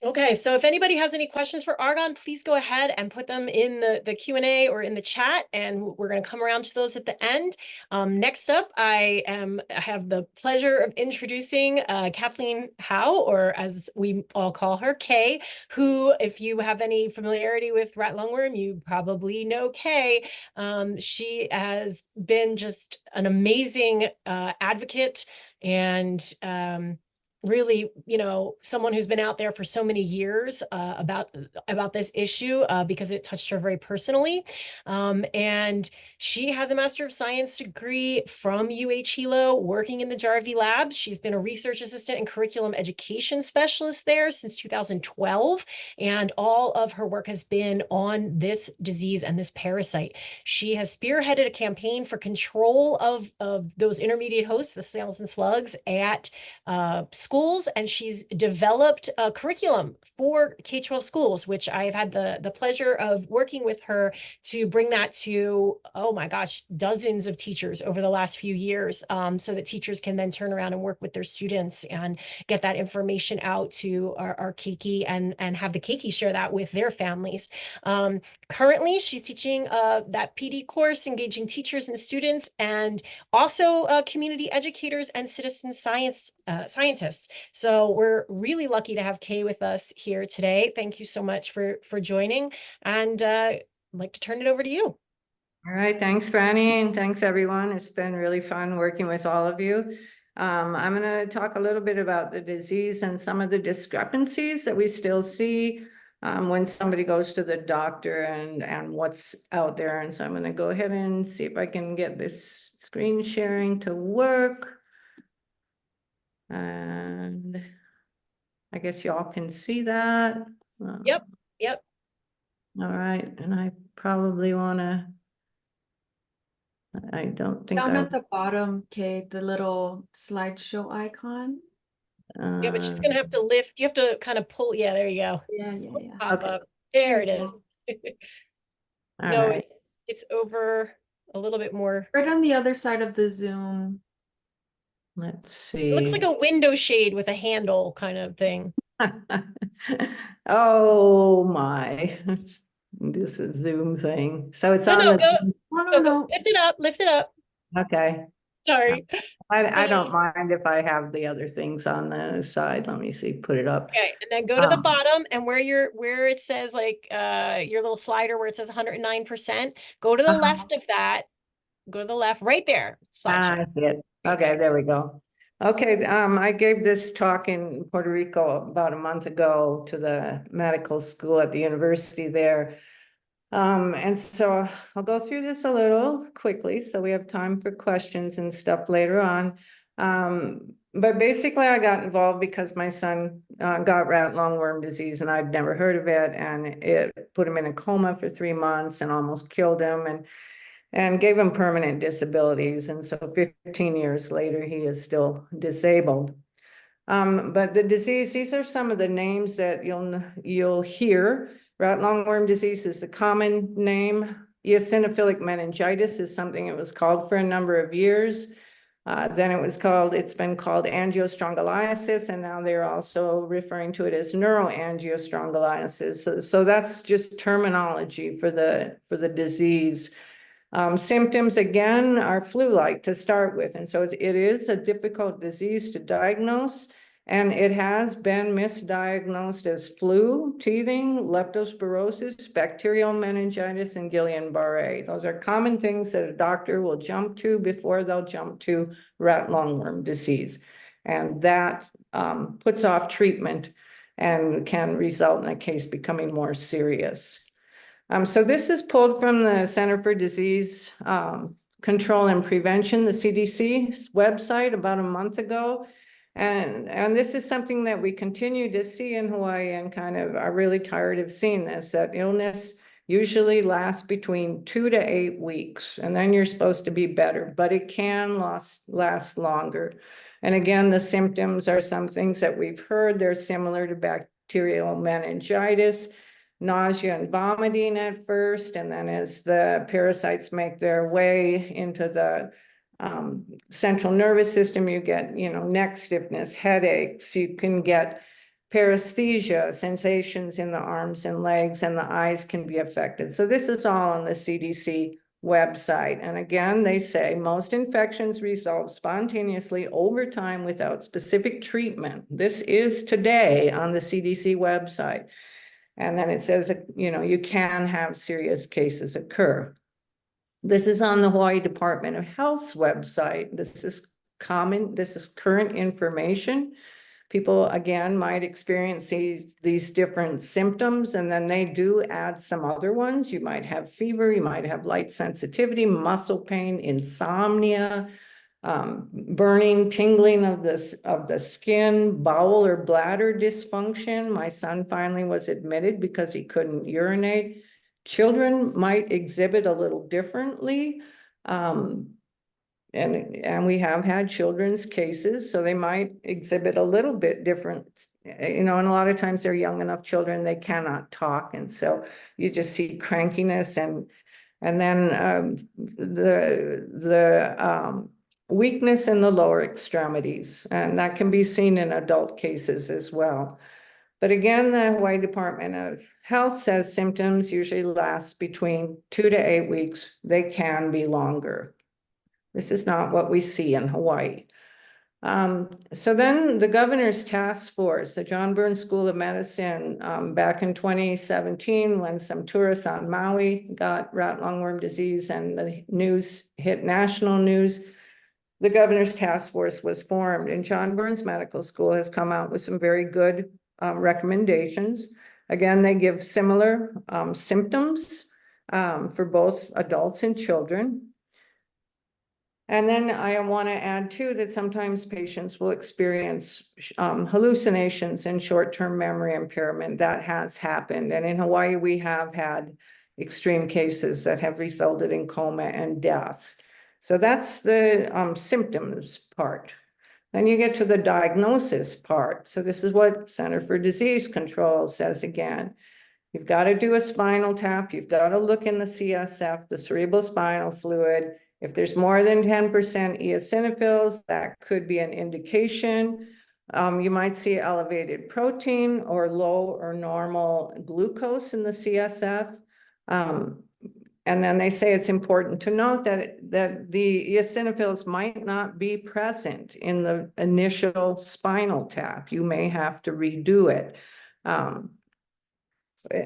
Okay, so if anybody has any questions for Argon, please go ahead and put them in the Q&A or in the chat, and we're going to come around to those at the end. Next up, I have the pleasure of introducing Kathleen Howe, or as we all call her, Kay, who, if you have any familiarity with rat lungworm, you probably know Kay. She has been just an amazing advocate and really, someone who's been out there for so many years about this issue because it touched her very personally. And she has a Master of Science degree from UH Hilo, working in the Jarvi Lab. She's been a research assistant and curriculum education specialist there since 2012. And all of her work has been on this disease and this parasite. She has spearheaded a campaign for control of those intermediate hosts, the snails and slugs, at schools, and she's developed a curriculum for K-12 schools, which I've had the pleasure of working with her to bring that to, oh my gosh, dozens of teachers over the last few years, so that teachers can then turn around and work with their students and get that information out to our keiki and have the keiki share that with their families. Currently, she's teaching that PD course, engaging teachers and students, and also community educators and citizen scientists. So we're really lucky to have Kay with us here today. Thank you so much for joining, and I'd like to turn it over to you. All right, thanks, Franny, and thanks, everyone. It's been really fun working with all of you. I'm going to talk a little bit about the disease and some of the discrepancies that we still see when somebody goes to the doctor and what's out there. And so I'm going to go ahead and see if I can get this screen sharing to work. And I guess y'all can see that. Yep. All right, and I probably want to, I don't think Down at the bottom, Kate, the little slideshow icon. Yeah, but she's gonna have to lift. You have to kind of pull. Yeah, there you go. Yeah. Pop Okay. up. There it is. All No, right. it's over a little bit more. Right on the other side of the Zoom. Let's It looks see. like a window shade with a handle kind of thing. Oh my, this is Zoom thing. So it's No, on no, the, go. So go, No. lift it up. okay. Sorry. I don't mind if I have the other things on the side. Let me see, put it up. Okay, and then go to the Um, bottom, and where it says like your little slider where it says 109%, go to the left of that. Go to the left, right there. Slideshow. I see it. Okay, there we go. Okay, I gave this talk in Puerto Rico about a month ago to the medical school at the university there. And so I'll go through this a little quickly, so we have time for questions and stuff later on. But basically I got involved because my son got rat lungworm disease, and I'd never heard of it, and it put him in a coma for 3 months and almost killed him, and gave him permanent disabilities. And so 15 years later, he is still disabled. But the disease, these are some of the names that you'll hear. Rat lungworm disease is the common name. Eosinophilic meningitis is something it was called for a number of years. Then it's been called Angiostrongylus, and now they're also referring to it as neuroangiostrongylus. So that's just terminology for the disease. Symptoms, again, are flu-like to start with. And so it is a difficult disease to diagnose, and it has been misdiagnosed as flu, teething, leptospirosis, bacterial meningitis, and Guillain-Barré. Those are common things that a doctor will jump to before they'll jump to rat lungworm disease. And that puts off treatment and can result in a case becoming more serious. So this is pulled from the Center for Disease Control and Prevention, the CDC's website about a month ago. And this is something that we continue to see in Hawaii and kind of are really tired of seeing this, that illness usually lasts between 2 to 8 weeks, and then you're supposed to be better, but it can last longer. And again, the symptoms are some things that we've heard. They're similar to bacterial meningitis, nausea and vomiting at first, and then as the parasites make their way into the central nervous system, you get, neck stiffness, headaches, you can get paresthesia, sensations in the arms and legs, and the eyes can be affected. So this is all on the CDC website. And again, they say most infections resolve spontaneously over time without specific treatment. This is today on the CDC website. And then it says, you can have serious cases occur. This is on the Hawaii Department of Health's website. This is current information. People, again, might experience these different symptoms, and then they do add some other ones. You might have fever, you might have light sensitivity, muscle pain, insomnia, burning, tingling of the skin, bowel or bladder dysfunction. My son finally was admitted because he couldn't urinate. Children might exhibit a little differently. And we have had children's cases, so they might exhibit a little bit different, and a lot of times they're young enough children, they cannot talk. And so you just see crankiness and then the weakness in the lower extremities, and that can be seen in adult cases as well. But again, the Hawaii Department of Health says symptoms usually last between 2 to 8 weeks. They can be longer. This is not what we see in Hawaii. So then the governor's task force, the John Burns School of Medicine, back in 2017, when some tourists on Maui got rat lungworm disease and the news hit national news, the governor's task force was formed, and John Burns Medical School has come out with some very good recommendations. Again, they give similar symptoms for both adults and children. And then I want to add too that sometimes patients will experience hallucinations and short-term memory impairment. That has happened. And in Hawaii, we have had extreme cases that have resulted in coma and death. So that's the symptoms part. Then you get to the diagnosis part. So this is what Center for Disease Control says again. You've got to do a spinal tap. You've got to look in the CSF, the cerebral spinal fluid. If there's more than 10% eosinophils, that could be an indication. You might see elevated protein or low or normal glucose in the CSF. And then they say it's important to note that the eosinophils might not be present in the initial spinal tap. You may have to redo it.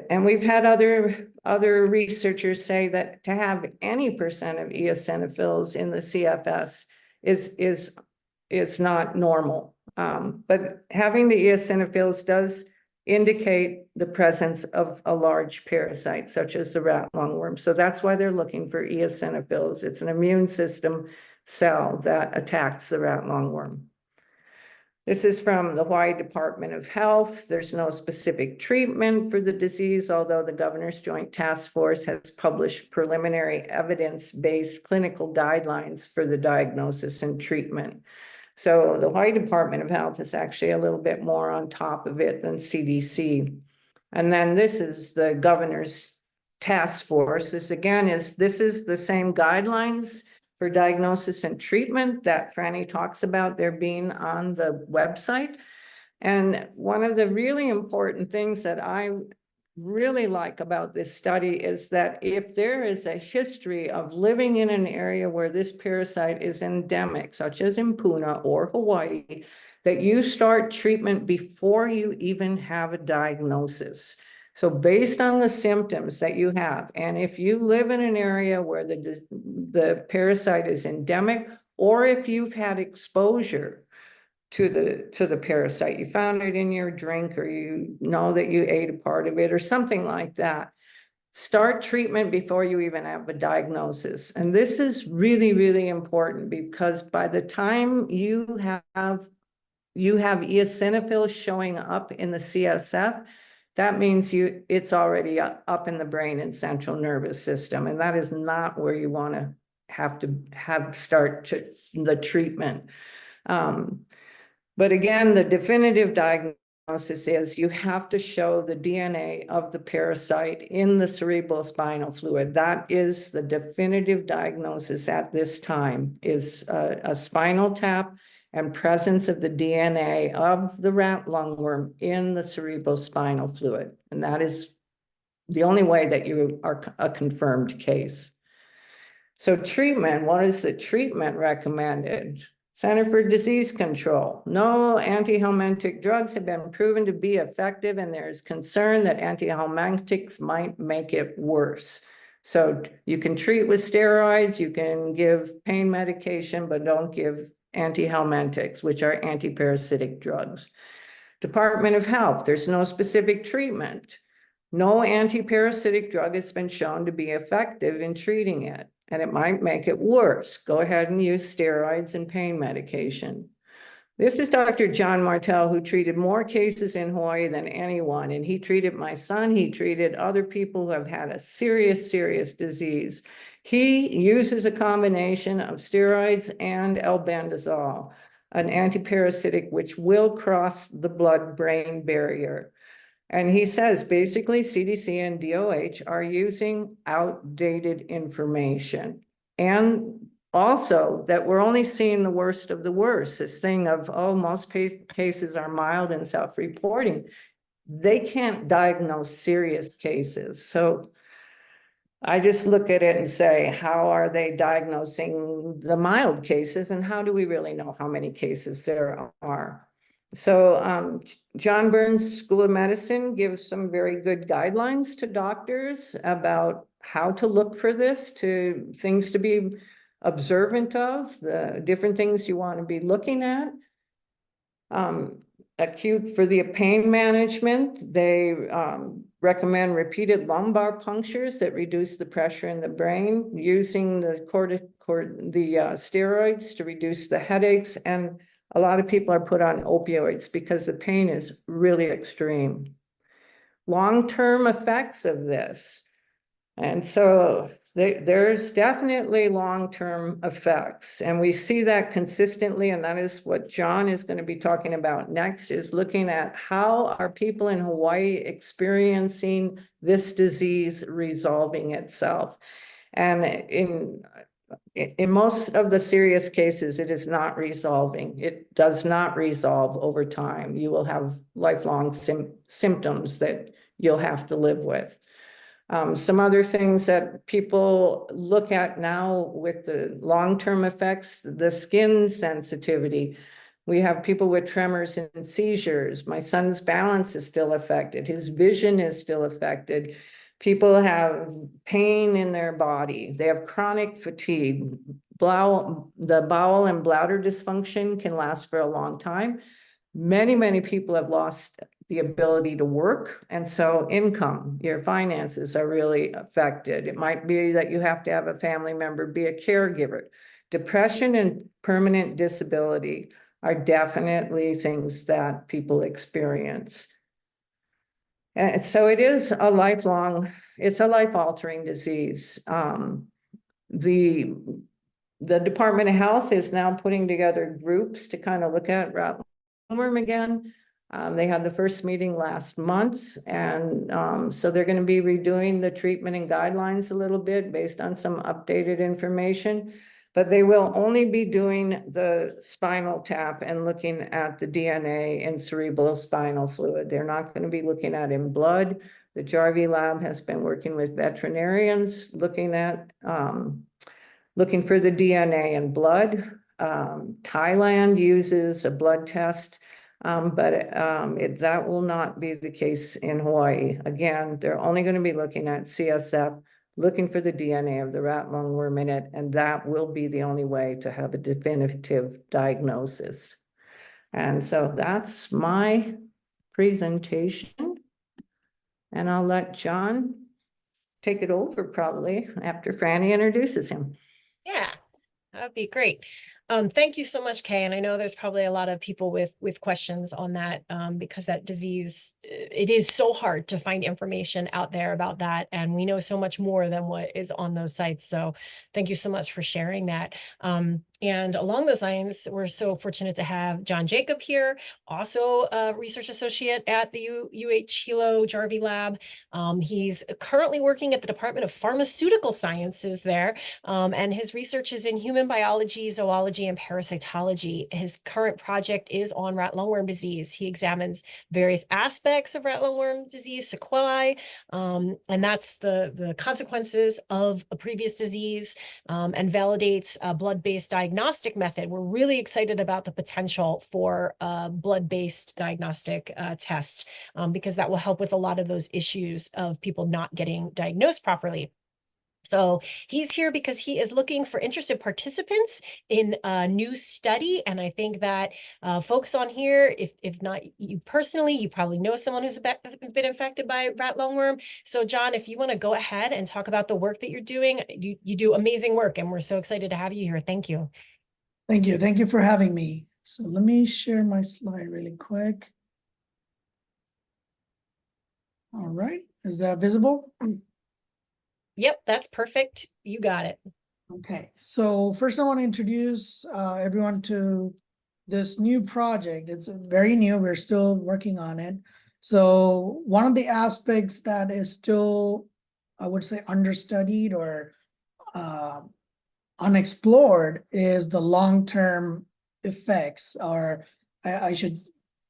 And we've had other researchers say that to have any percent of eosinophils in the CFS is not normal. But having the eosinophils does indicate the presence of a large parasite, such as the rat lungworm. So that's why they're looking for eosinophils. It's an immune system cell that attacks the rat lungworm. This is from the Hawaii Department of Health. There's no specific treatment for the disease, although the Governor's Joint Task Force has published preliminary evidence-based clinical guidelines for the diagnosis and treatment. So the Hawaii Department of Health is actually a little bit more on top of it than CDC. And then this is the Governor's Task Force. This is the same guidelines for diagnosis and treatment that Franny talks about there being on the website. And one of the really important things that I really like about this study is that if there is a history of living in an area where this parasite is endemic, such as in Puna or Hawaii, that you start treatment before you even have a diagnosis. So based on the symptoms that you have, and if you live in an area where the parasite is endemic, or if you've had exposure to the parasite, you found it in your drink, or you know that you ate a part of it or something like that, start treatment before you even have a diagnosis. And this is really, really important because by the time you have eosinophils showing up in the CSF, that means it's already up in the brain and central nervous system. And that is not where you want to start the treatment. But again, the definitive diagnosis is you have to show the DNA of the parasite in the cerebrospinal fluid. That is the definitive diagnosis at this time, is a spinal tap and presence of the DNA of the rat lungworm in the cerebrospinal fluid. And that is the only way that you are a confirmed case. So treatment, what is the treatment recommended? Center for Disease Control. No antihelmintic drugs have been proven to be effective, and there is concern that antihelmintics might make it worse. So you can treat with steroids, you can give pain medication, but don't give antihelmintics, which are antiparasitic drugs. Department of Health, there's no specific treatment. No antiparasitic drug has been shown to be effective in treating it, and it might make it worse. Go ahead and use steroids and pain medication. This is Dr. John Martel, who treated more cases in Hawaii than anyone, and he treated my son, he treated other people who have had a serious, serious disease. He uses a combination of steroids and albendazole, an antiparasitic which will cross the blood-brain barrier. And he says, basically, CDC and DOH are using outdated information. And also that we're only seeing the worst of the worst. This thing of, oh, most cases are mild and self-reporting. They can't diagnose serious cases. So I just look at it and say, how are they diagnosing the mild cases? And how do we really know how many cases there are? So John Burns School of Medicine gives some very good guidelines to doctors about how to look for this, to things to be observant of, the different things you want to be looking at. Acute for the pain management, they recommend repeated lumbar punctures that reduce the pressure in the brain, using the steroids to reduce the headaches, and a lot of people are put on opioids because the pain is really extreme. Long-term effects of this. And so there's definitely long-term effects, and we see that consistently, and that is what John is going to be talking about next, is looking at how are people in Hawaii experiencing this disease resolving itself. And in most of the serious cases, it is not resolving. It does not resolve over time. You will have lifelong symptoms that you'll have to live with. Some other things that people look at now with the long-term effects, the skin sensitivity. We have people with tremors and seizures. My son's balance is still affected. His vision is still affected. People have pain in their body. They have chronic fatigue. The bowel and bladder dysfunction can last for a long time. Many, many people have lost the ability to work. And so income, your finances are really affected. It might be that you have to have a family member be a caregiver. Depression and permanent disability are definitely things that people experience. And so it is a lifelong, it's a life-altering disease. The Department of Health is now putting together groups to kind of look at rat lungworm again. They had the first meeting last month, and so they're going to be redoing the treatment and guidelines a little bit based on some updated information, but they will only be doing the spinal tap and looking at the DNA in cerebrospinal fluid. They're not going to be looking at in blood. The Jarvi Lab has been working with veterinarians looking at looking for the DNA in blood. Thailand uses a blood test. But that will not be the case in Hawaii. Again, they're only going to be looking at CSF, looking for the DNA of the rat lungworm in it, and that will be the only way to have a definitive diagnosis. And so that's my presentation. And I'll let John take it over probably after Franny introduces him. Yeah, that'd be great. Thank you so much, Kay. And I know there's probably a lot of people with questions on that, because that disease, it is so hard to find information out there about that. And we know so much more than what is on those sites. So thank you so much for sharing that. And along those lines, we're so fortunate to have John Jacob here, also a research associate at the UH Hilo Jarvi Lab. He's currently working at the Department of Pharmaceutical Sciences there, and his research is in human biology, zoology, and parasitology. His current project is on Rat Lungworm disease. He examines various aspects of Rat Lungworm disease sequelae, and that's the consequences of a previous disease, and validates a blood-based diagnostic method. We're really excited about the potential for a blood-based diagnostic test, because that will help with a lot of those issues of people not getting diagnosed properly. So he's here because he is looking for interested participants in a new study. And I think that folks on here, if not you personally, you probably know someone who's been infected by rat lungworm. So John, if you want to go ahead and talk about the work that you're doing, you do amazing work, and we're so excited to have you here. Thank you. Thank you. Thank you for having me. So let me share my slide really quick. All right, is that visible? Yep, that's perfect. You got it. Okay, so first I want to introduce everyone to this new project. It's very new. We're still working on it. So one of the aspects that is still, I would say, understudied or unexplored is the long-term effects, or I should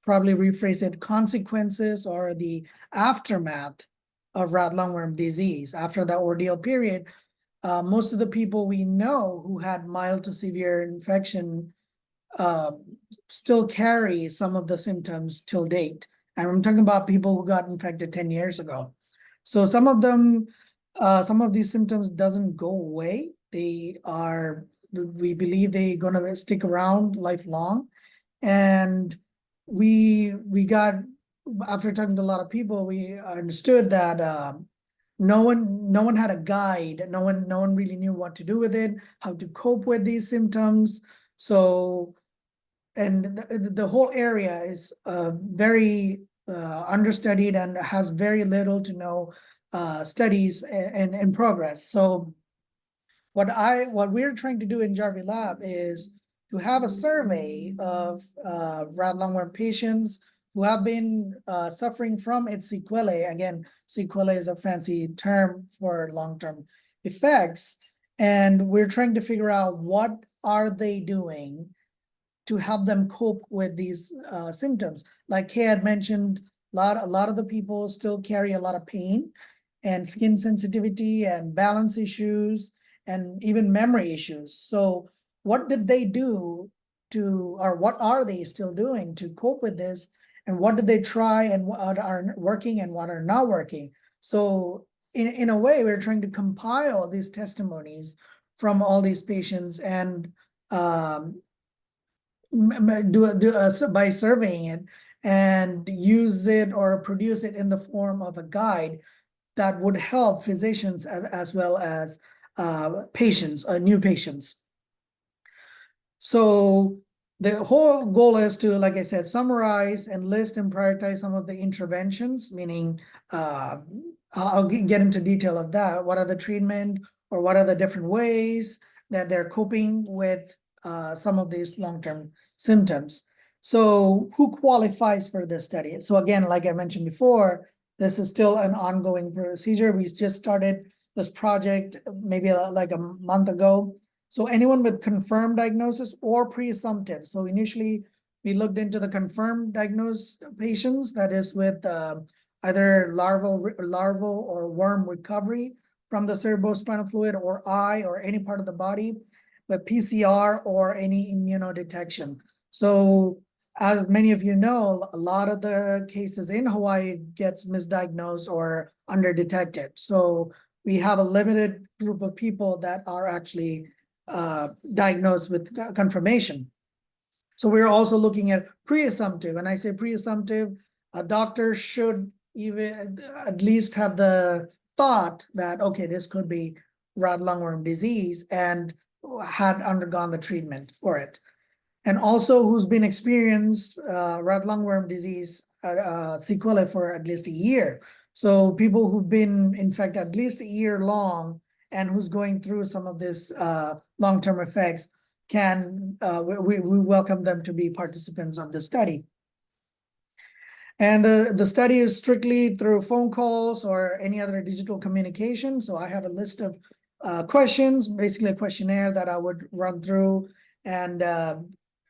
probably rephrase it, consequences or the aftermath of rat lungworm disease. After the ordeal period, most of the people we know who had mild to severe infection still carry some of the symptoms till date. And I'm talking about people who got infected 10 years ago. So some of them, some of these symptoms doesn't go away. They are, we believe they're gonna stick around lifelong. And we got, after talking to a lot of people, we understood that no one had a guide. No one really knew what to do with it, how to cope with these symptoms. So, and the whole area is very understudied and has very little to no studies in progress. So what we're trying to do in Jarvi Lab is to have a survey of rat lungworm patients who have been suffering from its sequelae. Again, sequelae is a fancy term for long-term effects. And we're trying to figure out what are they doing to help them cope with these symptoms. Like Kay had mentioned, a lot of the people still carry a lot of pain and skin sensitivity and balance issues and even memory issues. So what did they do to, or what are they still doing to cope with this? And what did they try and what are working and what are not working? So in a way, we're trying to compile these testimonies from all these patients and by surveying it and use it or produce it in the form of a guide that would help physicians as well as patients, new patients. So the whole goal is to, like I said, summarize and list and prioritize some of the interventions, meaning I'll get into detail of that. What are the treatment or what are the different ways that they're coping with some of these long-term symptoms? So who qualifies for this study? So again, like I mentioned before, this is still an ongoing procedure. We just started this project maybe like a month ago. So anyone with confirmed diagnosis or presumptive. So initially we looked into the confirmed diagnosed patients, that is with either larval or worm recovery from the cerebrospinal fluid or eye or any part of the body, with PCR or any immunodetection. So as many of you know, a lot of the cases in Hawaii gets misdiagnosed or underdetected. So we have a limited group of people that are actually diagnosed with confirmation. So we're also looking at pre-assumptive. And I say pre-assumptive, a doctor should even at least have the thought that, okay, this could be rat lungworm disease and had undergone the treatment for it. And also who's been experienced rat lungworm disease sequelae for at least a year. So people who've been infected at least a year long and who's going through some of this long-term effects can, we welcome them to be participants of the study. And the study is strictly through phone calls or any other digital communication. So I have a list of questions, basically a questionnaire that I would run through, and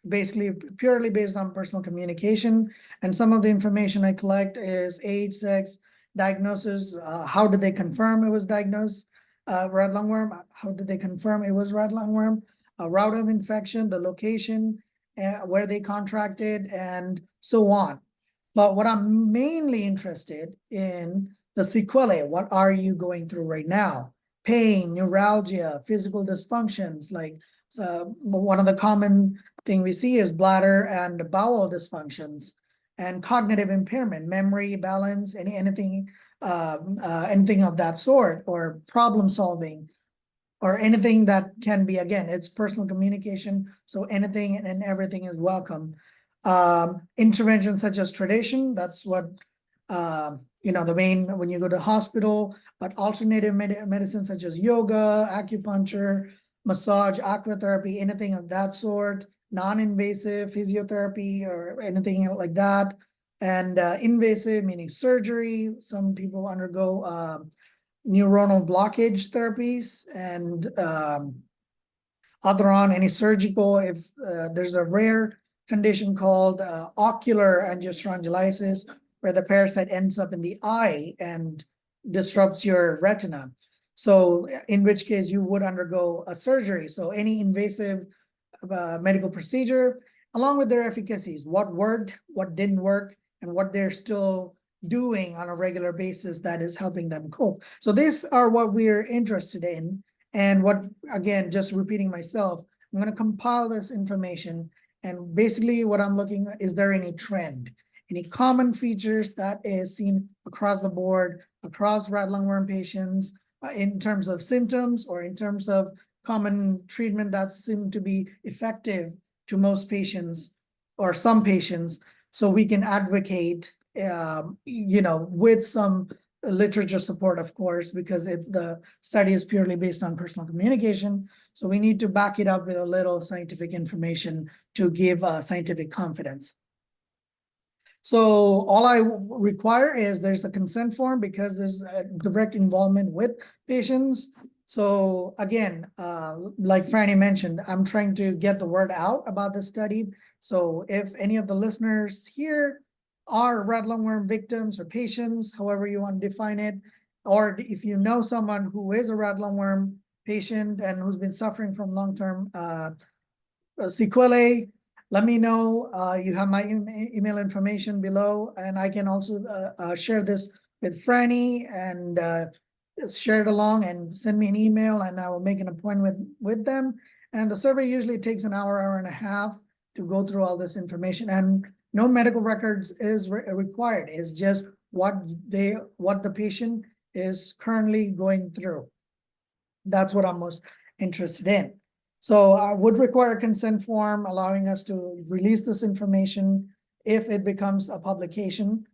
basically purely based on personal communication. And some of the information I collect is age, sex, diagnosis, how did they confirm it was diagnosed rat lungworm, how did they confirm it was rat lungworm, a route of infection, the location, where they contracted, and so on. But what I'm mainly interested in the sequelae. What are you going through right now? Pain, neuralgia, physical dysfunctions. Like one of the common thing we see is bladder and bowel dysfunctions, and cognitive impairment, memory, balance, anything of that sort, or problem solving, or anything that can be, again, it's personal communication. So anything and everything is welcome. Interventions such as tradition, that's what, the main when you go to hospital, but alternative medicine such as yoga, acupuncture, massage, aquatherapy, anything of that sort, non-invasive physiotherapy or anything like that. And invasive, meaning surgery. Some people undergo neuronal blockage therapies, and other on any surgical, if there's a rare condition called ocular angiostrongylus, where the parasite ends up in the eye and disrupts your retina. So in which case you would undergo a surgery. So any invasive medical procedure, along with their efficacies, what worked, what didn't work, and what they're still doing on a regular basis that is helping them cope. So these are what we're interested in. And what, again, just repeating myself, I'm going to compile this information. And basically what I'm looking at, is there any trend, any common features that is seen across the board, across rat lungworm patients, in terms of symptoms or in terms of common treatment that seem to be effective to most patients or some patients, so we can advocate, with some literature support, of course, because the study is purely based on personal communication. So we need to back it up with a little scientific information to give scientific confidence. So all I require is there's a consent form, because there's a direct involvement with patients. So again, like Franny mentioned, I'm trying to get the word out about this study. So if any of the listeners here are rat lungworm victims or patients, however you want to define it, or if you know someone who is a rat lungworm patient and who's been suffering from long-term sequelae, let me know. You have my email information below, and I can also share this with Franny and share it along and send me an email, and I will make an appointment with them. And the survey usually takes an hour and a half to go through all this information, and no medical records is required. It's just what the patient is currently going through. That's what I'm most interested in. So I would require a consent form allowing us to release this information if it becomes a publication.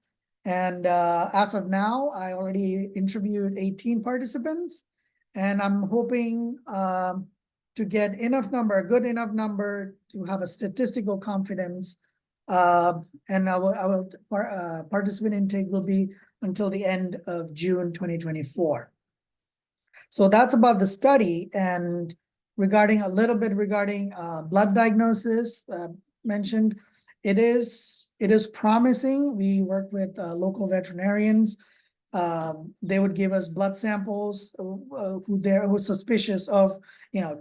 And as of now, I already interviewed 18 participants, and I'm hoping to get a good enough number to have a statistical confidence. And participant intake will be until the end of June 2024. So that's about the study. And regarding blood diagnosis mentioned, it is promising. We work with local veterinarians. They would give us blood samples who's suspicious of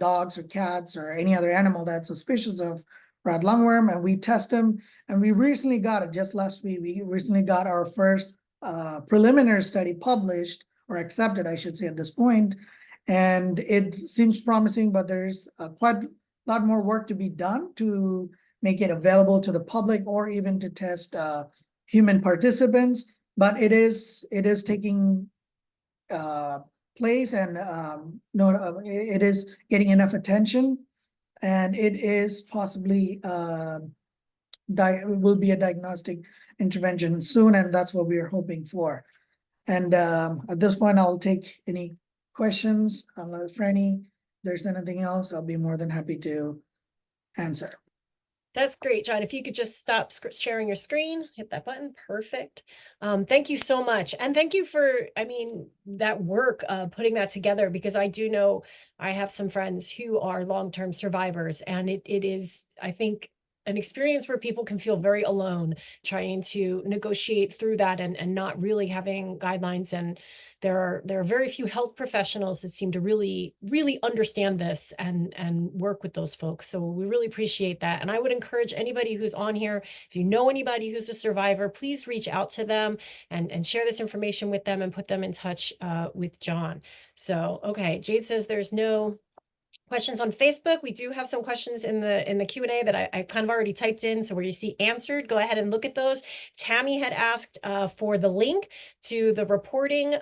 dogs or cats or any other animal that's suspicious of rat lungworm, and we test them. And we recently got it just last week. We recently got our first preliminary study published, or accepted, I should say, at this point. And it seems promising, but there's quite a lot more work to be done to make it available to the public, or even to test human participants. But it is taking place and no, it is getting enough attention, and it is possibly will be a diagnostic intervention soon, and that's what we are hoping for. And at this point, I'll take any questions. Franny, if there's anything else, I'll be more than happy to answer. That's great, John. If you could just stop sharing your screen, hit that button. Perfect. Thank you so much. And thank you for, I mean, that work, putting that together, because I do know I have some friends who are long-term survivors, and it is, I think, an experience where people can feel very alone trying to negotiate through that and not really having guidelines. And there are very few health professionals that seem to really understand this and work with those folks. So we really appreciate that. And I would encourage anybody who's on here, if you know anybody who's a survivor, please reach out to them and share this information with them and put them in touch with John. So, okay, Jade says there's no questions on Facebook. We do have some questions in the Q&A that I kind of already typed in. So where you see answered, go ahead and look at those. Tammy had asked for the link to the reporting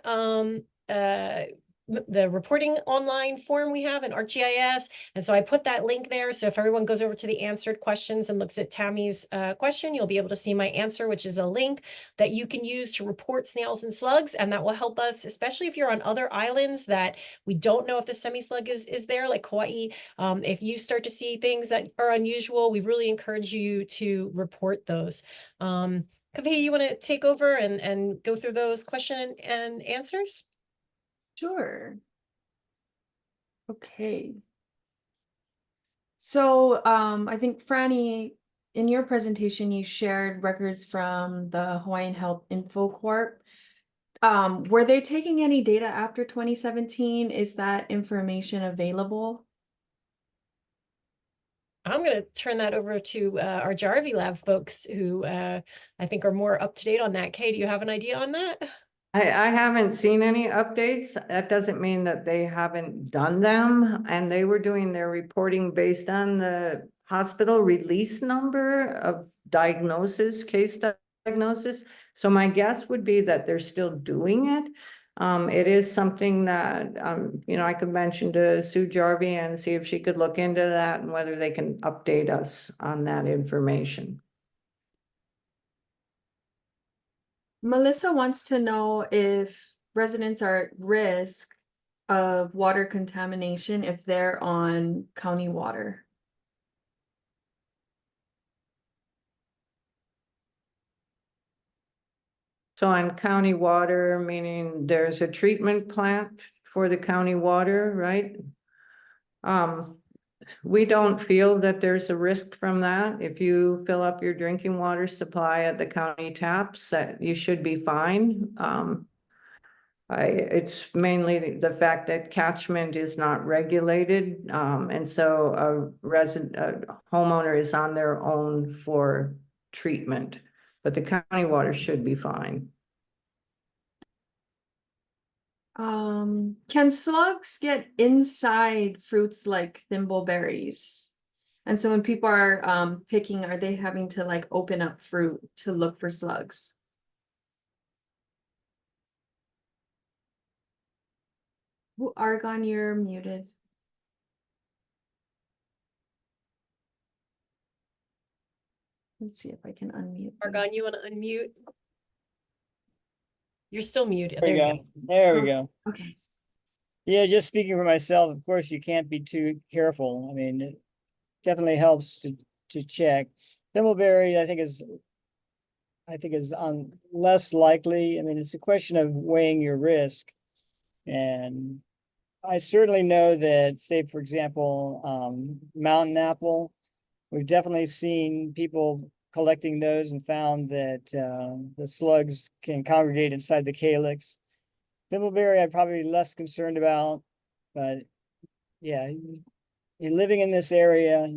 online form we have in ArcGIS. And so I put that link there. So if everyone goes over to the answered questions and looks at Tammy's question, you'll be able to see my answer, which is a link that you can use to report snails and slugs. And that will help us, especially if you're on other islands that we don't know if the semi-slug is there, like Hawaii. If you start to see things that are unusual, we really encourage you to report those. Kaveh, you want to take over and go through those question and answers? Sure. Okay. So I think Franny, in your presentation, you shared records from the Hawaiian Health Info Corp. Were they taking any data after 2017? Is that information available? I'm going to turn that over to our Jarvi Lab folks who I think are more up to date on that. Kay, do you have an idea on that? I haven't seen any updates. That doesn't mean that they haven't done them, and they were doing their reporting based on the hospital release number of diagnosis, case diagnosis. So my guess would be that they're still doing it. It is something that, you know, I could mention to Sue Jarvi and see if she could look into that and whether they can update us on that information. Melissa wants to know if residents are at risk of water contamination if they're on county water. So on county water, meaning there's a treatment plant for the county water, right? We don't feel that there's a risk from that. If you fill up your drinking water supply at the county taps, that you should be fine. It's mainly the fact that catchment is not regulated, and so a homeowner is on their own for treatment, but the county water should be fine. Can slugs get inside fruits like thimbleberries? And so when people are picking, are they having to like open up fruit to look for slugs? Argon, you're muted. Let's see if I can unmute you. Argon, you want to unmute? You're still muted. There we go. There we go. Okay. Yeah, just speaking for myself, of course, you can't be too careful. I mean, it definitely helps to check. Thimbleberry, I think is on less likely. I mean, it's a question of weighing your risk. And I certainly know that, say, for example, mountain apple, we've definitely seen people collecting those and found that the slugs can congregate inside the calyx. Thimbleberry, I'm probably less concerned about, but yeah, you're living in this area,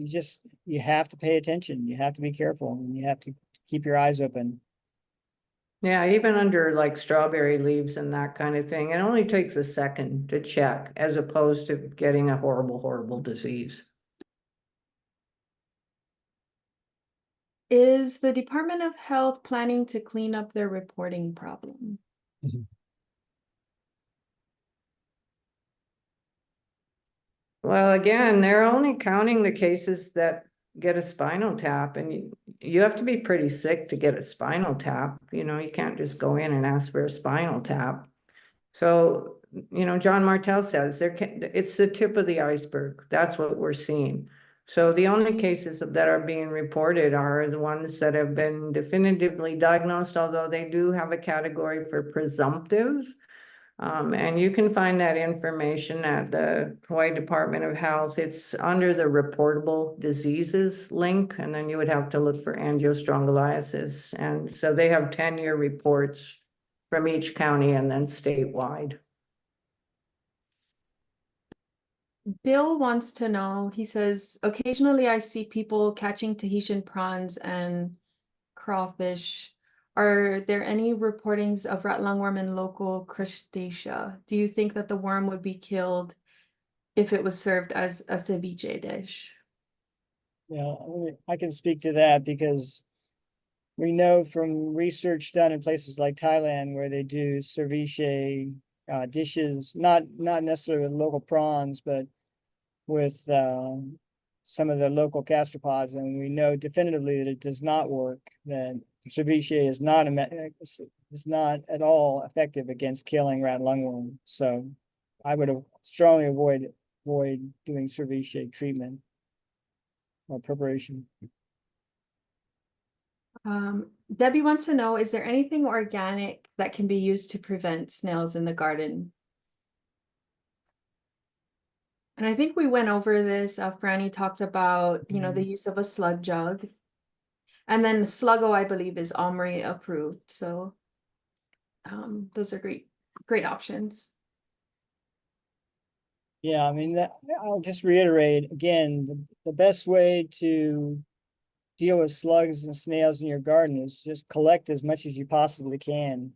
you have to pay attention. You have to be careful, and you have to keep your eyes open. Yeah, even under like strawberry leaves and that kind of thing, it only takes a second to check as opposed to getting a horrible, horrible disease. Is the Department of Health planning to clean up their reporting problem? Well, again, they're only counting the cases that get a spinal tap, and you have to be pretty sick to get a spinal tap. You know, you can't just go in and ask for a spinal tap. So, you know, John Martel says it's the tip of the iceberg. That's what we're seeing. So the only cases that are being reported are the ones that have been definitively diagnosed, although they do have a category for presumptive. And you can find that information at the Hawaii Department of Health. It's under the reportable diseases link, and then you would have to look for Angiostrongylus. And so they have 10-year reports from each county and then statewide. Bill wants to know, he says, occasionally I see people catching Tahitian prawns and crawfish. Are there any reportings of rat lungworm in local crustacea? Do you think that the worm would be killed if it was served as a ceviche dish? Yeah, I can speak to that because we know from research done in places like Thailand where they do ceviche dishes, not necessarily with local prawns, but with some of the local gastropods, and we know definitively that it does not work. That ceviche is not at all effective against killing rat lungworm. So I would strongly avoid doing ceviche treatment or preparation. Debbie wants to know, is there anything organic that can be used to prevent snails in the garden? And I think we went over this. Franny talked about, you know, the use of a slug jug. And then Sluggo, I believe, is OMRI approved. So those are great options. Yeah, I mean, I'll just reiterate again, the best way to deal with slugs and snails in your garden is just collect as much as you possibly can,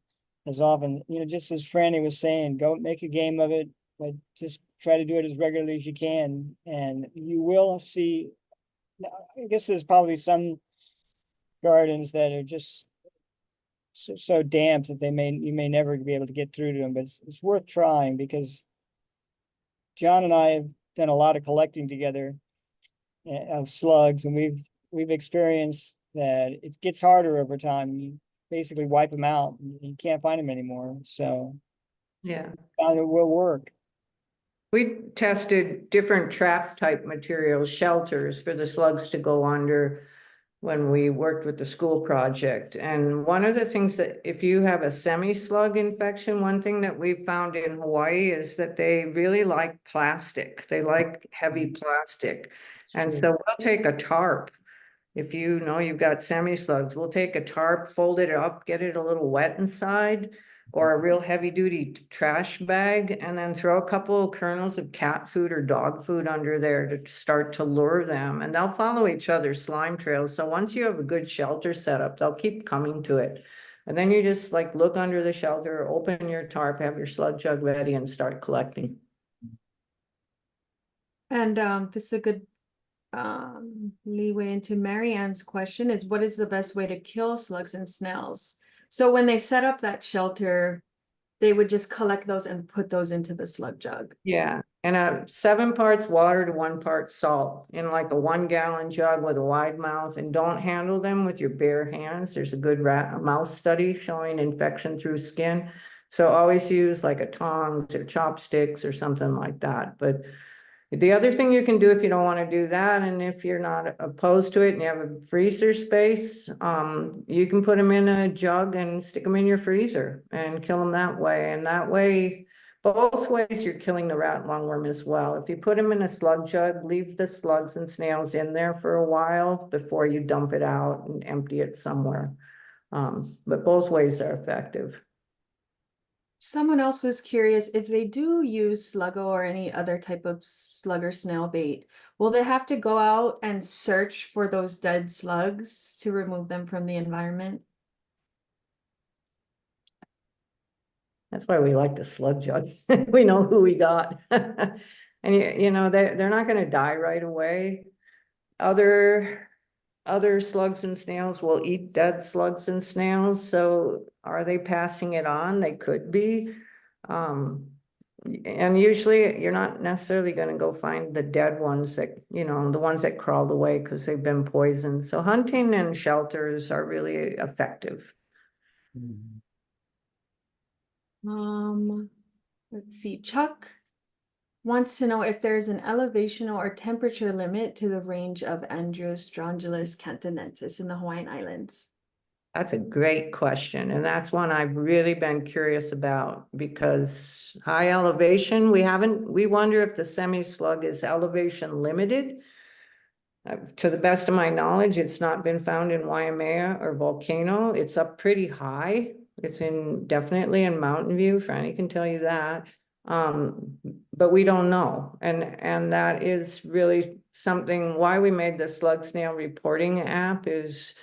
as often, you know, just as Franny was saying, go make a game of it, but just try to do it as regularly as you can, and you will see. I guess there's probably some gardens that are just so damp that you may never be able to get through to them, but it's worth trying, because John and I have done a lot of collecting together of slugs, and we've experienced that it gets harder over time. You basically wipe them out. You can't find them anymore. So Yeah. it will work. We tested different trap type materials, shelters for the slugs to go under when we worked with the school project. And one of the things that if you have a semi-slug infection, one thing that we found in Hawaii is that they really like plastic. They like heavy plastic. And so we'll take a tarp. If you know you've got semi-slugs, we'll take a tarp, fold it up, get it a little wet inside, or a real heavy-duty trash bag, and then throw a couple of kernels of cat food or dog food under there to start to lure them. And they'll follow each other's slime trails. So once you have a good shelter set up, they'll keep coming to it. And then you just like look under the shelter, open your tarp, have your slug jug ready, and start collecting. And this is a good leeway into Marianne's question, is what is the best way to kill slugs and snails? So when they set up that shelter, they would just collect those and put those into the slug jug. Yeah, and 7 parts water to 1 part salt in like a 1-gallon jug with a wide mouth, and don't handle them with your bare hands. There's a good mouse study showing infection through skin. So always use like a tongs or chopsticks or something like that. But the other thing you can do if you don't want to do that, and if you're not opposed to it and you have a freezer space, you can put them in a jug and stick them in your freezer and kill them that way. And that way, both ways, you're killing the rat lungworm as well. If you put them in a slug jug, leave the slugs and snails in there for a while before you dump it out and empty it somewhere. But both ways are effective. Someone else was curious, if they do use Sluggo or any other type of slug or snail bait, will they have to go out and search for those dead slugs to remove them from the environment? That's why we like the slug jug. We know who we got. And you know, they're not going to die right away. Other slugs and snails will eat dead slugs and snails. So are they passing it on? They could be. and usually you're not necessarily gonna go find the dead ones that, you know, the ones that crawled away because they've been poisoned. So hunting and shelters are really effective. Let's see, Chuck wants to know if there's an elevational or temperature limit to the range of Angiostrongylus cantonensis in the Hawaiian Islands. That's a great question, and that's one I've really been curious about because high elevation, we wonder if the semi-slug is elevation limited. To the best of my knowledge, it's not been found in Waimea or Volcano. It's up pretty high. It's definitely in Mountain View. Franny can tell you that. But we don't know. And that is really something why we made the slug snail reporting app is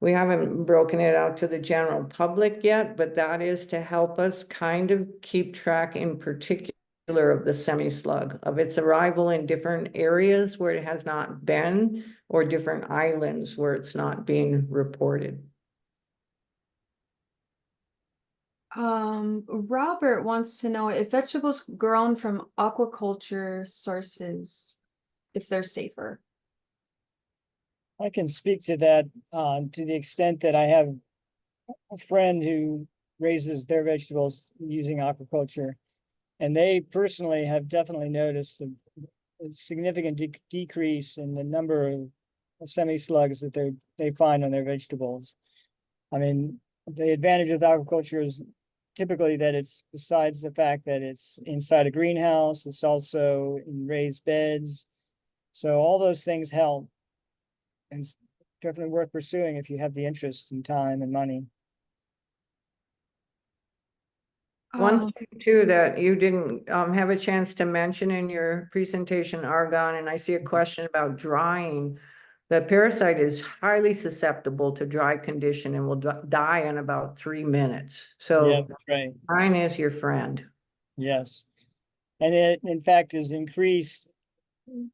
we haven't broken it out to the general public yet, but that is to help us kind of keep track in particular of the semi-slug, of its arrival in different areas where it has not been, or different islands where it's not being reported. Robert wants to know if vegetables grown from aquaculture sources, if they're safer. I can speak to that to the extent that I have a friend who raises their vegetables using aquaculture, and they personally have definitely noticed a significant decrease in the number of semi-slugs that they find on their vegetables. I mean, the advantage of aquaculture is typically that it's, besides the fact that it's inside a greenhouse, it's also in raised beds. So all those things help. And it's definitely worth pursuing if you have the interest and time and money. One thing too that you didn't have a chance to mention in your presentation, Argon, and I see a question about drying. The parasite is highly susceptible to dry condition and will die in about 3 minutes. So Yeah, that's right. drying is your friend. Yes. And it, in fact, is increased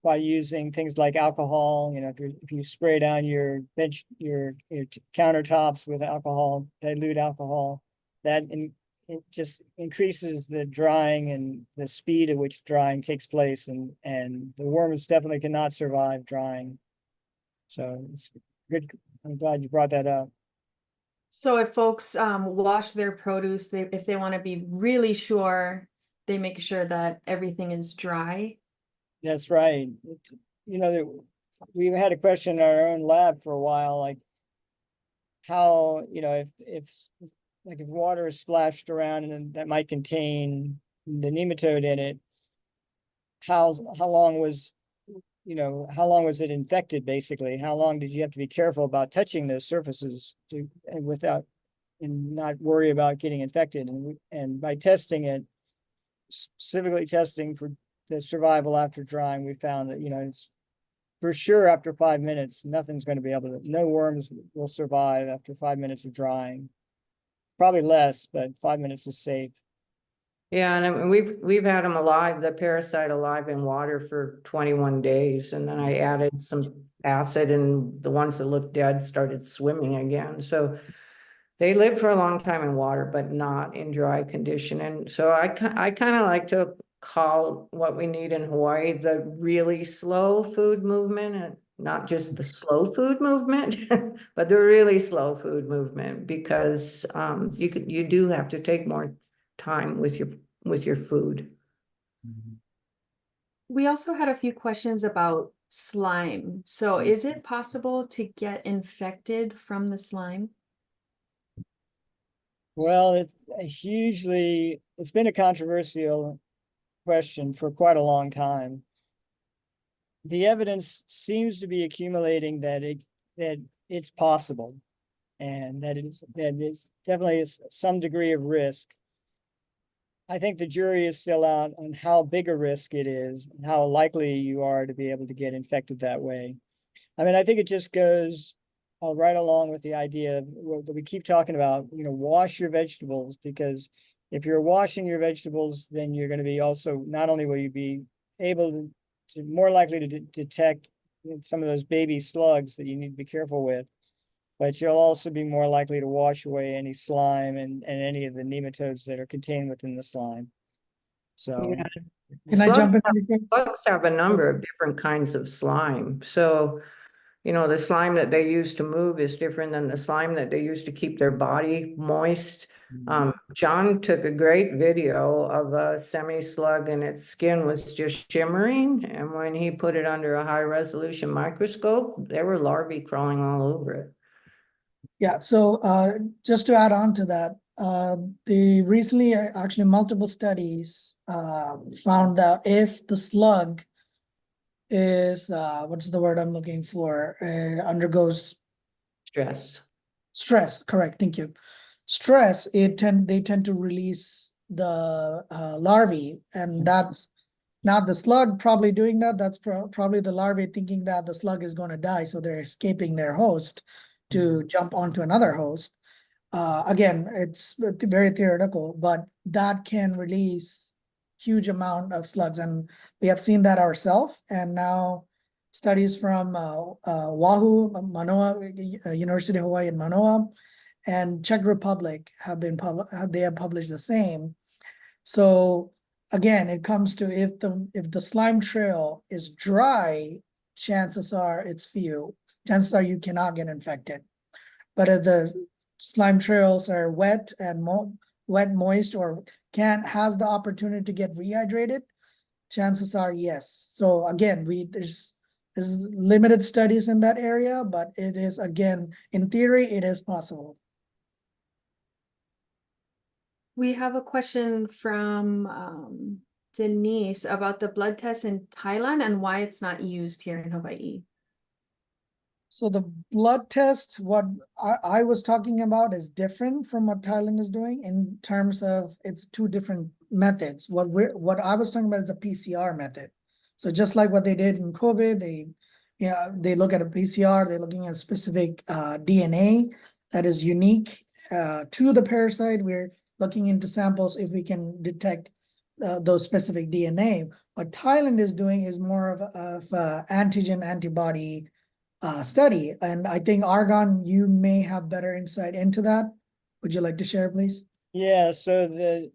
by using things like alcohol. You know, if you spray down your bench, your countertops with alcohol, dilute alcohol, it just increases the drying and the speed at which drying takes place, and the worms definitely cannot survive drying. So it's good. I'm glad you brought that up. So if folks wash their produce, if they want to be really sure, they make sure that everything is dry. That's right. You know, we've had a question in our own lab for a while, like how, you know, if water is splashed around and that might contain the nematode in it, how long was it infected, basically? How long did you have to be careful about touching those surfaces and not worry about getting infected? And by testing it, specifically testing for the survival after drying, we found that, you know, it's for sure after 5 minutes, nothing's going to be able to, no worms will survive after 5 minutes of drying. Probably less, but 5 minutes is safe. Yeah, and I mean, we've had them alive, the parasite alive in water for 21 days, and then I added some acid, and the ones that looked dead started swimming again. So they live for a long time in water, but not in dry condition. And so I kind of like to call what we need in Hawaii the really slow food movement, and not just the slow food movement, but the really slow food movement, because you do have to take more time with your food. We also had a few questions about slime. So is it possible to get infected from the slime? Well, it's been a controversial question for quite a long time. The evidence seems to be accumulating that it's possible, and that it's definitely some degree of risk. I think the jury is still out on how big a risk it is and how likely you are to be able to get infected that way. I mean, I think it just goes right along with the idea that we keep talking about, you know, wash your vegetables, because if you're washing your vegetables, then you're going to be also, not only will you be able to more likely to detect some of those baby slugs that you need to be careful with, but you'll also be more likely to wash away any slime and any of the nematodes that are contained within the slime. So, Yeah. Can I jump in? really quick? Slugs have a number of different kinds of slime. So, you know, the slime that they use to move is different than the slime that they use to keep their body moist. John took a great video of a semi-slug and its skin was just shimmering. And when he put it under a high resolution microscope, there were larvae crawling all over it. Yeah, so just to add on to that, the recently actually multiple studies found that if the slug is what's the word I'm looking for, undergoes Stress. stress, correct, thank you. Stress, they tend to release the larvae, and that's not the slug probably doing that. That's probably the larvae thinking that the slug is going to die, so they're escaping their host to jump onto another host. Again, it's very theoretical, but that can release huge amount of slugs, and we have seen that ourselves. And now studies from Oahu, Manoa, University of Hawaii in Manoa, and Czech Republic have been they have published the same. So again, it comes to if the slime trail is dry, chances are it's few. Chances are you cannot get infected. But if the slime trails are wet and moist, or has the opportunity to get rehydrated, chances are yes. So again, there's limited studies in that area, but it is, again, in theory, it is possible. We have a question from Denise about the blood test in Thailand and why it's not used here in Hawaii. So the blood test, what I was talking about, is different from what Thailand is doing in terms of it's two different methods. What I was talking about is a PCR method. So just like what they did in COVID, they look at a PCR, they're looking at specific DNA that is unique to the parasite. We're looking into samples if we can detect those specific DNA. What Thailand is doing is more of antigen antibody study. And I think, Argon, you may have better insight into that. Would you like to share, please? yeah, so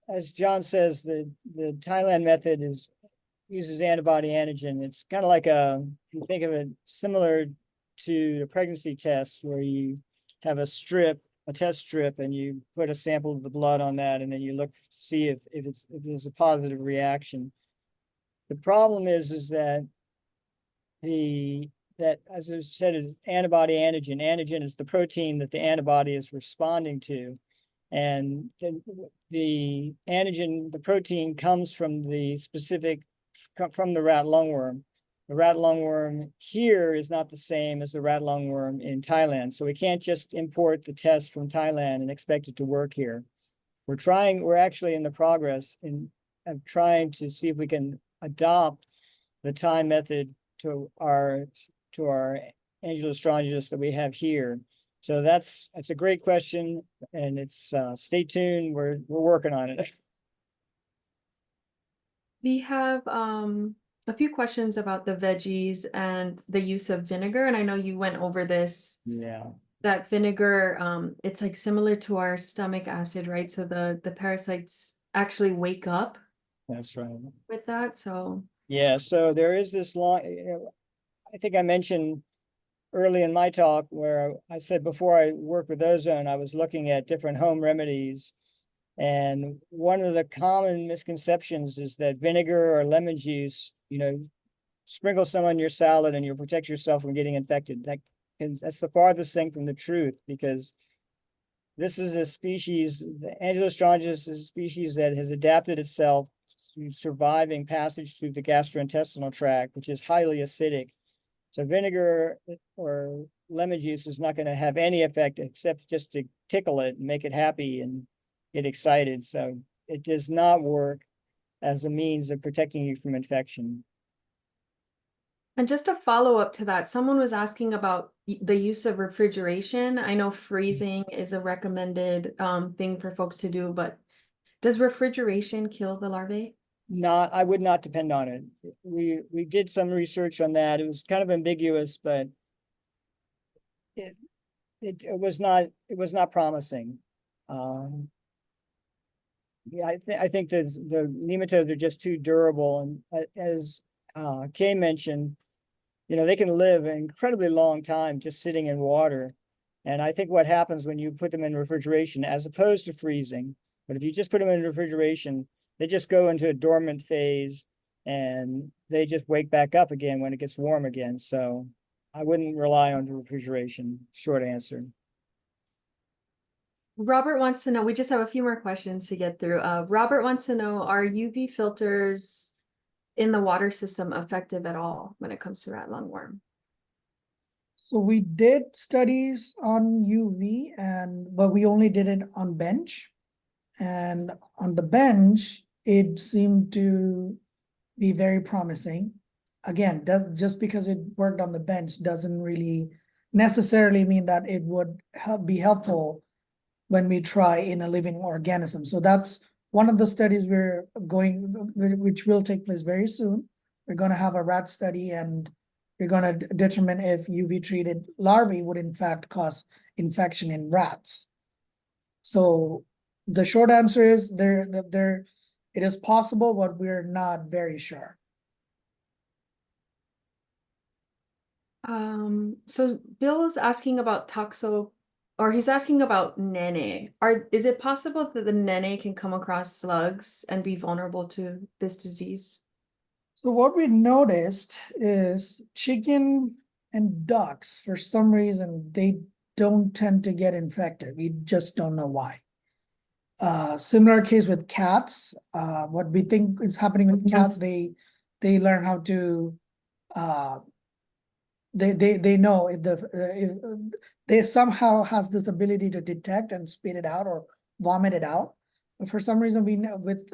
as John says, the Thailand method uses antibody antigen. It's kind of like if you think of it, similar to a pregnancy test where you have a test strip, and you put a sample of the blood on that, and then you look to see if there's a positive reaction. The problem is that as I said, is antibody antigen. Antigen is the protein that the antibody is responding to. And the antigen, the protein, comes from the rat lungworm. The rat lungworm here is not the same as the rat lungworm in Thailand. So we can't just import the test from Thailand and expect it to work here. We're actually in the progress of trying to see if we can adopt the Thai method to our Angiostrongylus that we have here. So that's a great question, and it's stay tuned. We're working on it. We have a few questions about the veggies and the use of vinegar, and I know you went over this. Yeah. That vinegar, it's like similar to our stomach acid, right? So the parasites actually wake up That's right. with that. So yeah, so there is this long. I think I mentioned early in my talk where I said before I worked with ozone, I was looking at different home remedies. And one of the common misconceptions is that vinegar or lemon juice, sprinkle some on your salad and you'll protect yourself from getting infected. That's the farthest thing from the truth, because this is a species, the Angiostrongylus is a species that has adapted itself to surviving passage through the gastrointestinal tract, which is highly acidic. So vinegar or lemon juice is not going to have any effect except just to tickle it and make it happy and get excited. So it does not work as a means of protecting you from infection. And just a follow-up to that, someone was asking about the use of refrigeration. I know freezing is a recommended thing for folks to do, but does refrigeration kill the larvae? I would not depend on it. We did some research on that. It was kind of ambiguous, but it was not promising. Yeah, I think the nematodes are just too durable, and as Kay mentioned, they can live an incredibly long time just sitting in water. And I think what happens when you put them in refrigeration, as opposed to freezing, but if you just put them in refrigeration, they just go into a dormant phase and they just wake back up again when it gets warm again. So I wouldn't rely on refrigeration, short answer. Robert wants to know, we just have a few more questions to get through. Robert wants to know, are UV filters in the water system effective at all when it comes to rat lungworm? So we did studies on UV but we only did it on bench. And on the bench, it seemed to be very promising. Again, just because it worked on the bench doesn't really necessarily mean that it would be helpful when we try in a living organism. So that's one of the studies we're going, which will take place very soon. We're going to have a rat study, and we're going to determine if UV treated larvae would in fact cause infection in rats. So the short answer is it is possible, but we're not very sure. So Bill is asking about he's asking about nene. Is it possible that the nene can come across slugs and be vulnerable to this disease? So what we noticed is chicken and ducks, for some reason, they don't tend to get infected. We just don't know why. Similar case with cats. What we think is happening with cats, they learn how to they know if they somehow has this ability to detect and spit it out or vomit it out. But for some reason, we know with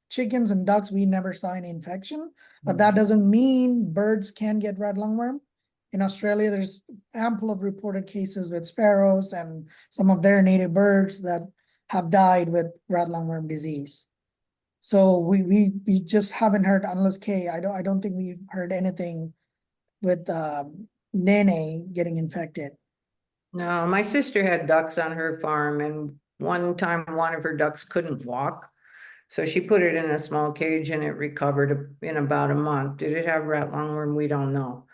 chickens and ducks, we never saw any infection. But that doesn't mean birds can get rat lungworm. In Australia, there's ample of reported cases with sparrows and some of their native birds that have died with rat lungworm disease. So we just haven't heard, unless Kay, I don't think we've heard anything with nene getting infected. No, my sister had ducks on her farm, and one time one of her ducks couldn't walk. So she put it in a small cage and it recovered in about a month. Did it have rat lungworm? We don't know.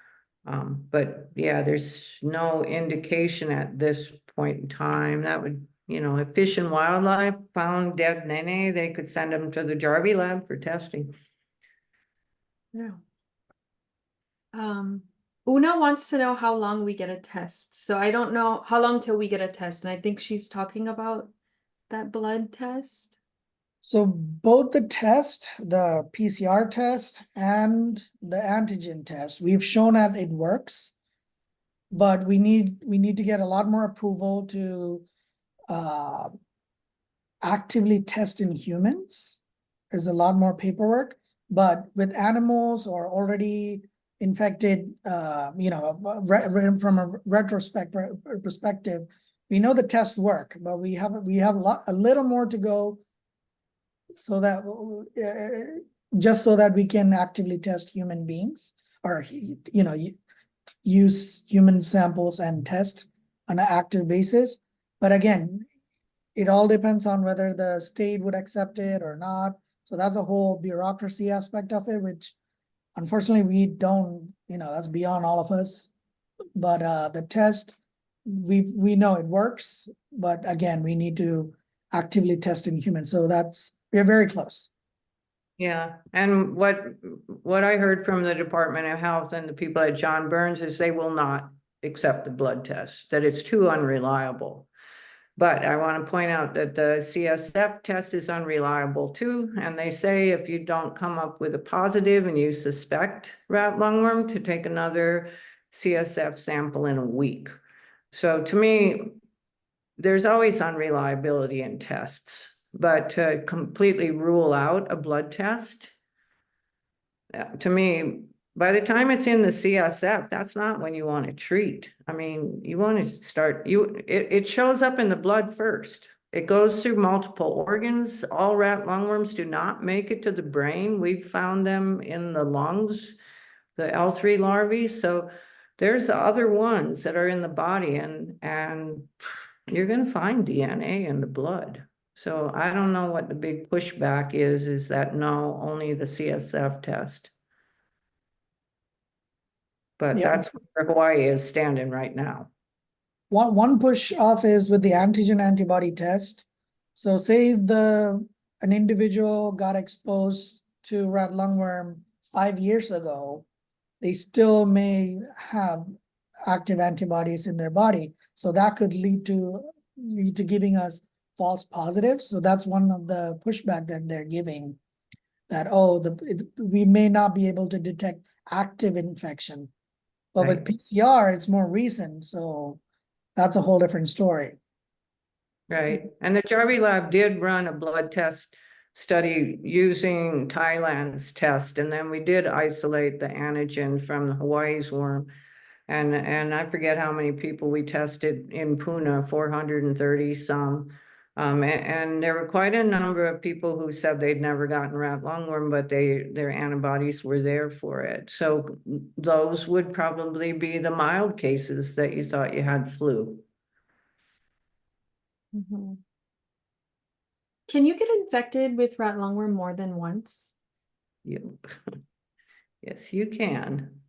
But yeah, there's no indication at this point in time. That would, if Fish and Wildlife found dead nene, they could send them to the Jarvi Lab for testing. Yeah. Una wants to know how long we get a test. So I don't know how long till we get a test. And I think she's talking about that blood test. So both the test, the PCR test and the antigen test, we've shown that it works, but we need to get a lot more approval to actively test in humans. There's a lot more paperwork, but with animals or already infected, from a retrospective perspective, we know the tests work, but we have a little more to go, so that just so that we can actively test human beings, or use human samples and test on an active basis. But again, it all depends on whether the state would accept it or not. So that's a whole bureaucracy aspect of it, which unfortunately we don't, that's beyond all of us. But the test, we know it works, but again, we need to actively test in humans. So we're very close. Yeah, and what I heard from the Department of Health and the people at John Burns is they will not accept the blood test, that it's too unreliable. But I want to point out that the CSF test is unreliable too. And they say if you don't come up with a positive and you suspect rat lungworm, to take another CSF sample in a week. So to me, there's always unreliability in tests, but to completely rule out a blood test, to me, by the time it's in the CSF, that's not when you want to treat. I mean, you want to start, it shows up in the blood first. It goes through multiple organs. All rat lungworms do not make it to the brain. We've found them in the lungs, the L3 larvae. So there's other ones that are in the body, and you're going to find DNA in the blood. So I don't know what the big pushback is that no, only the CSF test. But Yeah. that's where Hawaii is standing right now. One push off is with the antigen antibody test. So say an individual got exposed to rat lungworm 5 years ago, they still may have active antibodies in their body. So that could lead to giving us false positives. So that's one of the pushback that they're giving, that, oh, we may not be able to detect active infection. But with Right. PCR, it's more recent, so that's a whole different story. Right, and the Jarvi Lab did run a blood test study using Thailand's test, and then we did isolate the antigen from Hawaii's worm. And I forget how many people we tested in Puna, 430 some. And there were quite a number of people who said they'd never gotten rat lungworm, but their antibodies were there for it. So those would probably be the mild cases that you thought you had flu. Mhm. Can you get infected with rat lungworm more than once? You, yes, you can.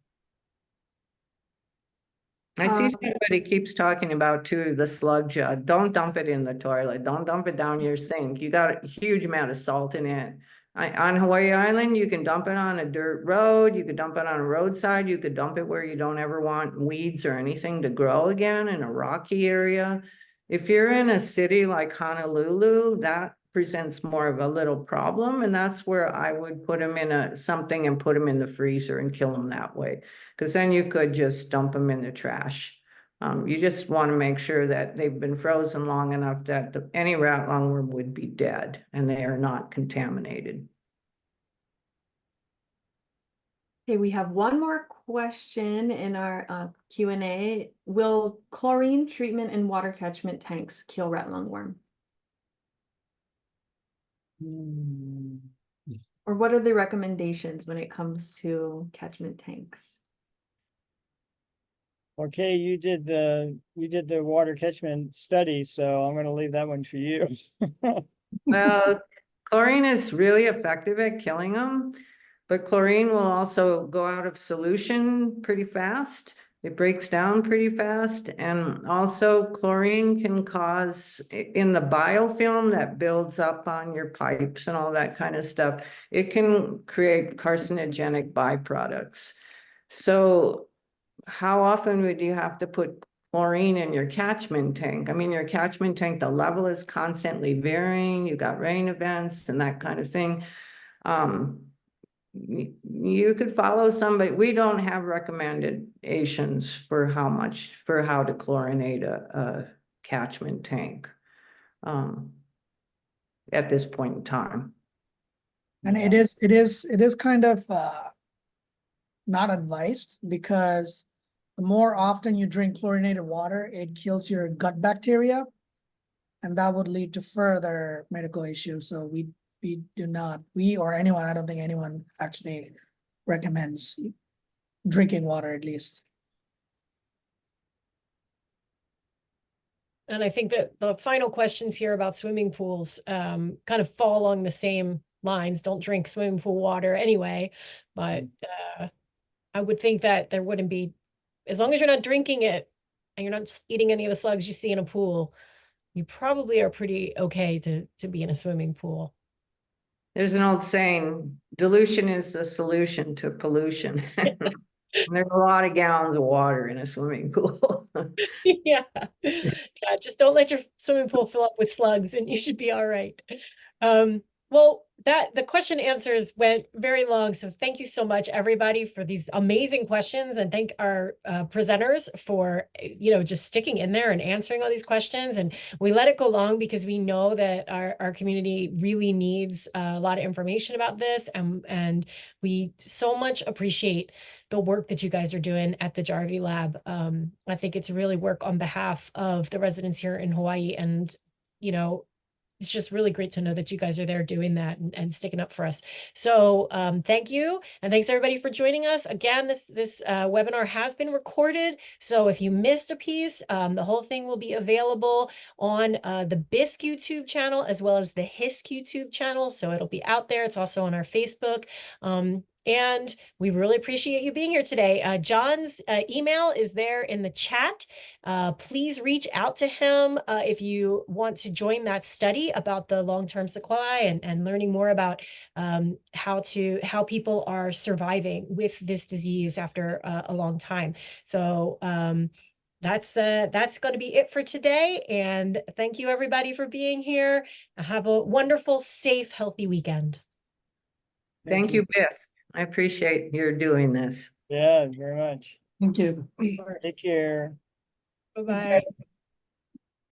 I see Um, somebody keeps talking about too, the slug jug. Don't dump it in the toilet. Don't dump it down your sink. You got a huge amount of salt in it. On Hawaii Island, you can dump it on a dirt road. You could dump it on a roadside. You could dump it where you don't ever want weeds or anything to grow again in a rocky area. If you're in a city like Honolulu, that presents more of a little problem. And that's where I would put them in something and put them in the freezer and kill them that way. Because then you could just dump them in the trash. You just want to make sure that they've been frozen long enough that any rat lungworm would be dead and they are not contaminated. Okay, we have one more question in our Q&A. Will chlorine treatment in water catchment tanks kill rat lungworm? Or what are the recommendations when it comes to catchment tanks? Okay, you did the water catchment study, so I'm gonna leave that one for you. Well, chlorine is really effective at killing them, but chlorine will also go out of solution pretty fast. It breaks down pretty fast, and also chlorine can cause, in the biofilm that builds up on your pipes and all that kind of stuff, it can create carcinogenic byproducts. So how often would you have to put chlorine in your catchment tank? I mean, your catchment tank, the level is constantly varying. You got rain events and that kind of thing. You could follow somebody. We don't have recommendations for how to chlorinate a catchment tank at this point in time. And it is kind of not advised, because the more often you drink chlorinated water, it kills your gut bacteria, and that would lead to further medical issues. So we do not, or anyone, I don't think anyone actually recommends drinking water, at least. And I think that the final questions here about swimming pools kind of fall along the same lines. Don't drink swimming pool water anyway, but I would think that there wouldn't be, as long as you're not drinking it and you're not eating any of the slugs you see in a pool, you probably are pretty okay to be in a swimming pool. There's an old saying, dilution is the solution to pollution. There's a lot of gallons of water in a swimming pool. Yeah. Yeah, just don't let your swimming pool fill up with slugs and you should be all right. Well, the question answers went very long. So thank you so much, everybody, for these amazing questions, and thank our presenters for, just sticking in there and answering all these questions. And we let it go long because we know that our community really needs a lot of information about this. And we so much appreciate the work that you guys are doing at the Jarvi Lab. I think it's really work on behalf of the residents here in Hawaii, and, it's just really great to know that you guys are there doing that and sticking up for us. So thank you. And thanks everybody for joining us. Again, this webinar has been recorded. So if you missed a piece, the whole thing will be available on the BIISC YouTube channel as well as the HISC YouTube channel. So it'll be out there. It's also on our Facebook. And we really appreciate you being here today. John's email is there in the chat. Please reach out to him if you want to join that study about the long-term sequelae and learning more about how people are surviving with this disease after a long time. So that's going to be it for today. And thank you everybody for being here. Have a wonderful, safe, healthy weekend. Thank you, BIISC. I appreciate your doing this. Yeah, very much. Thank you. Take care. Bye-bye.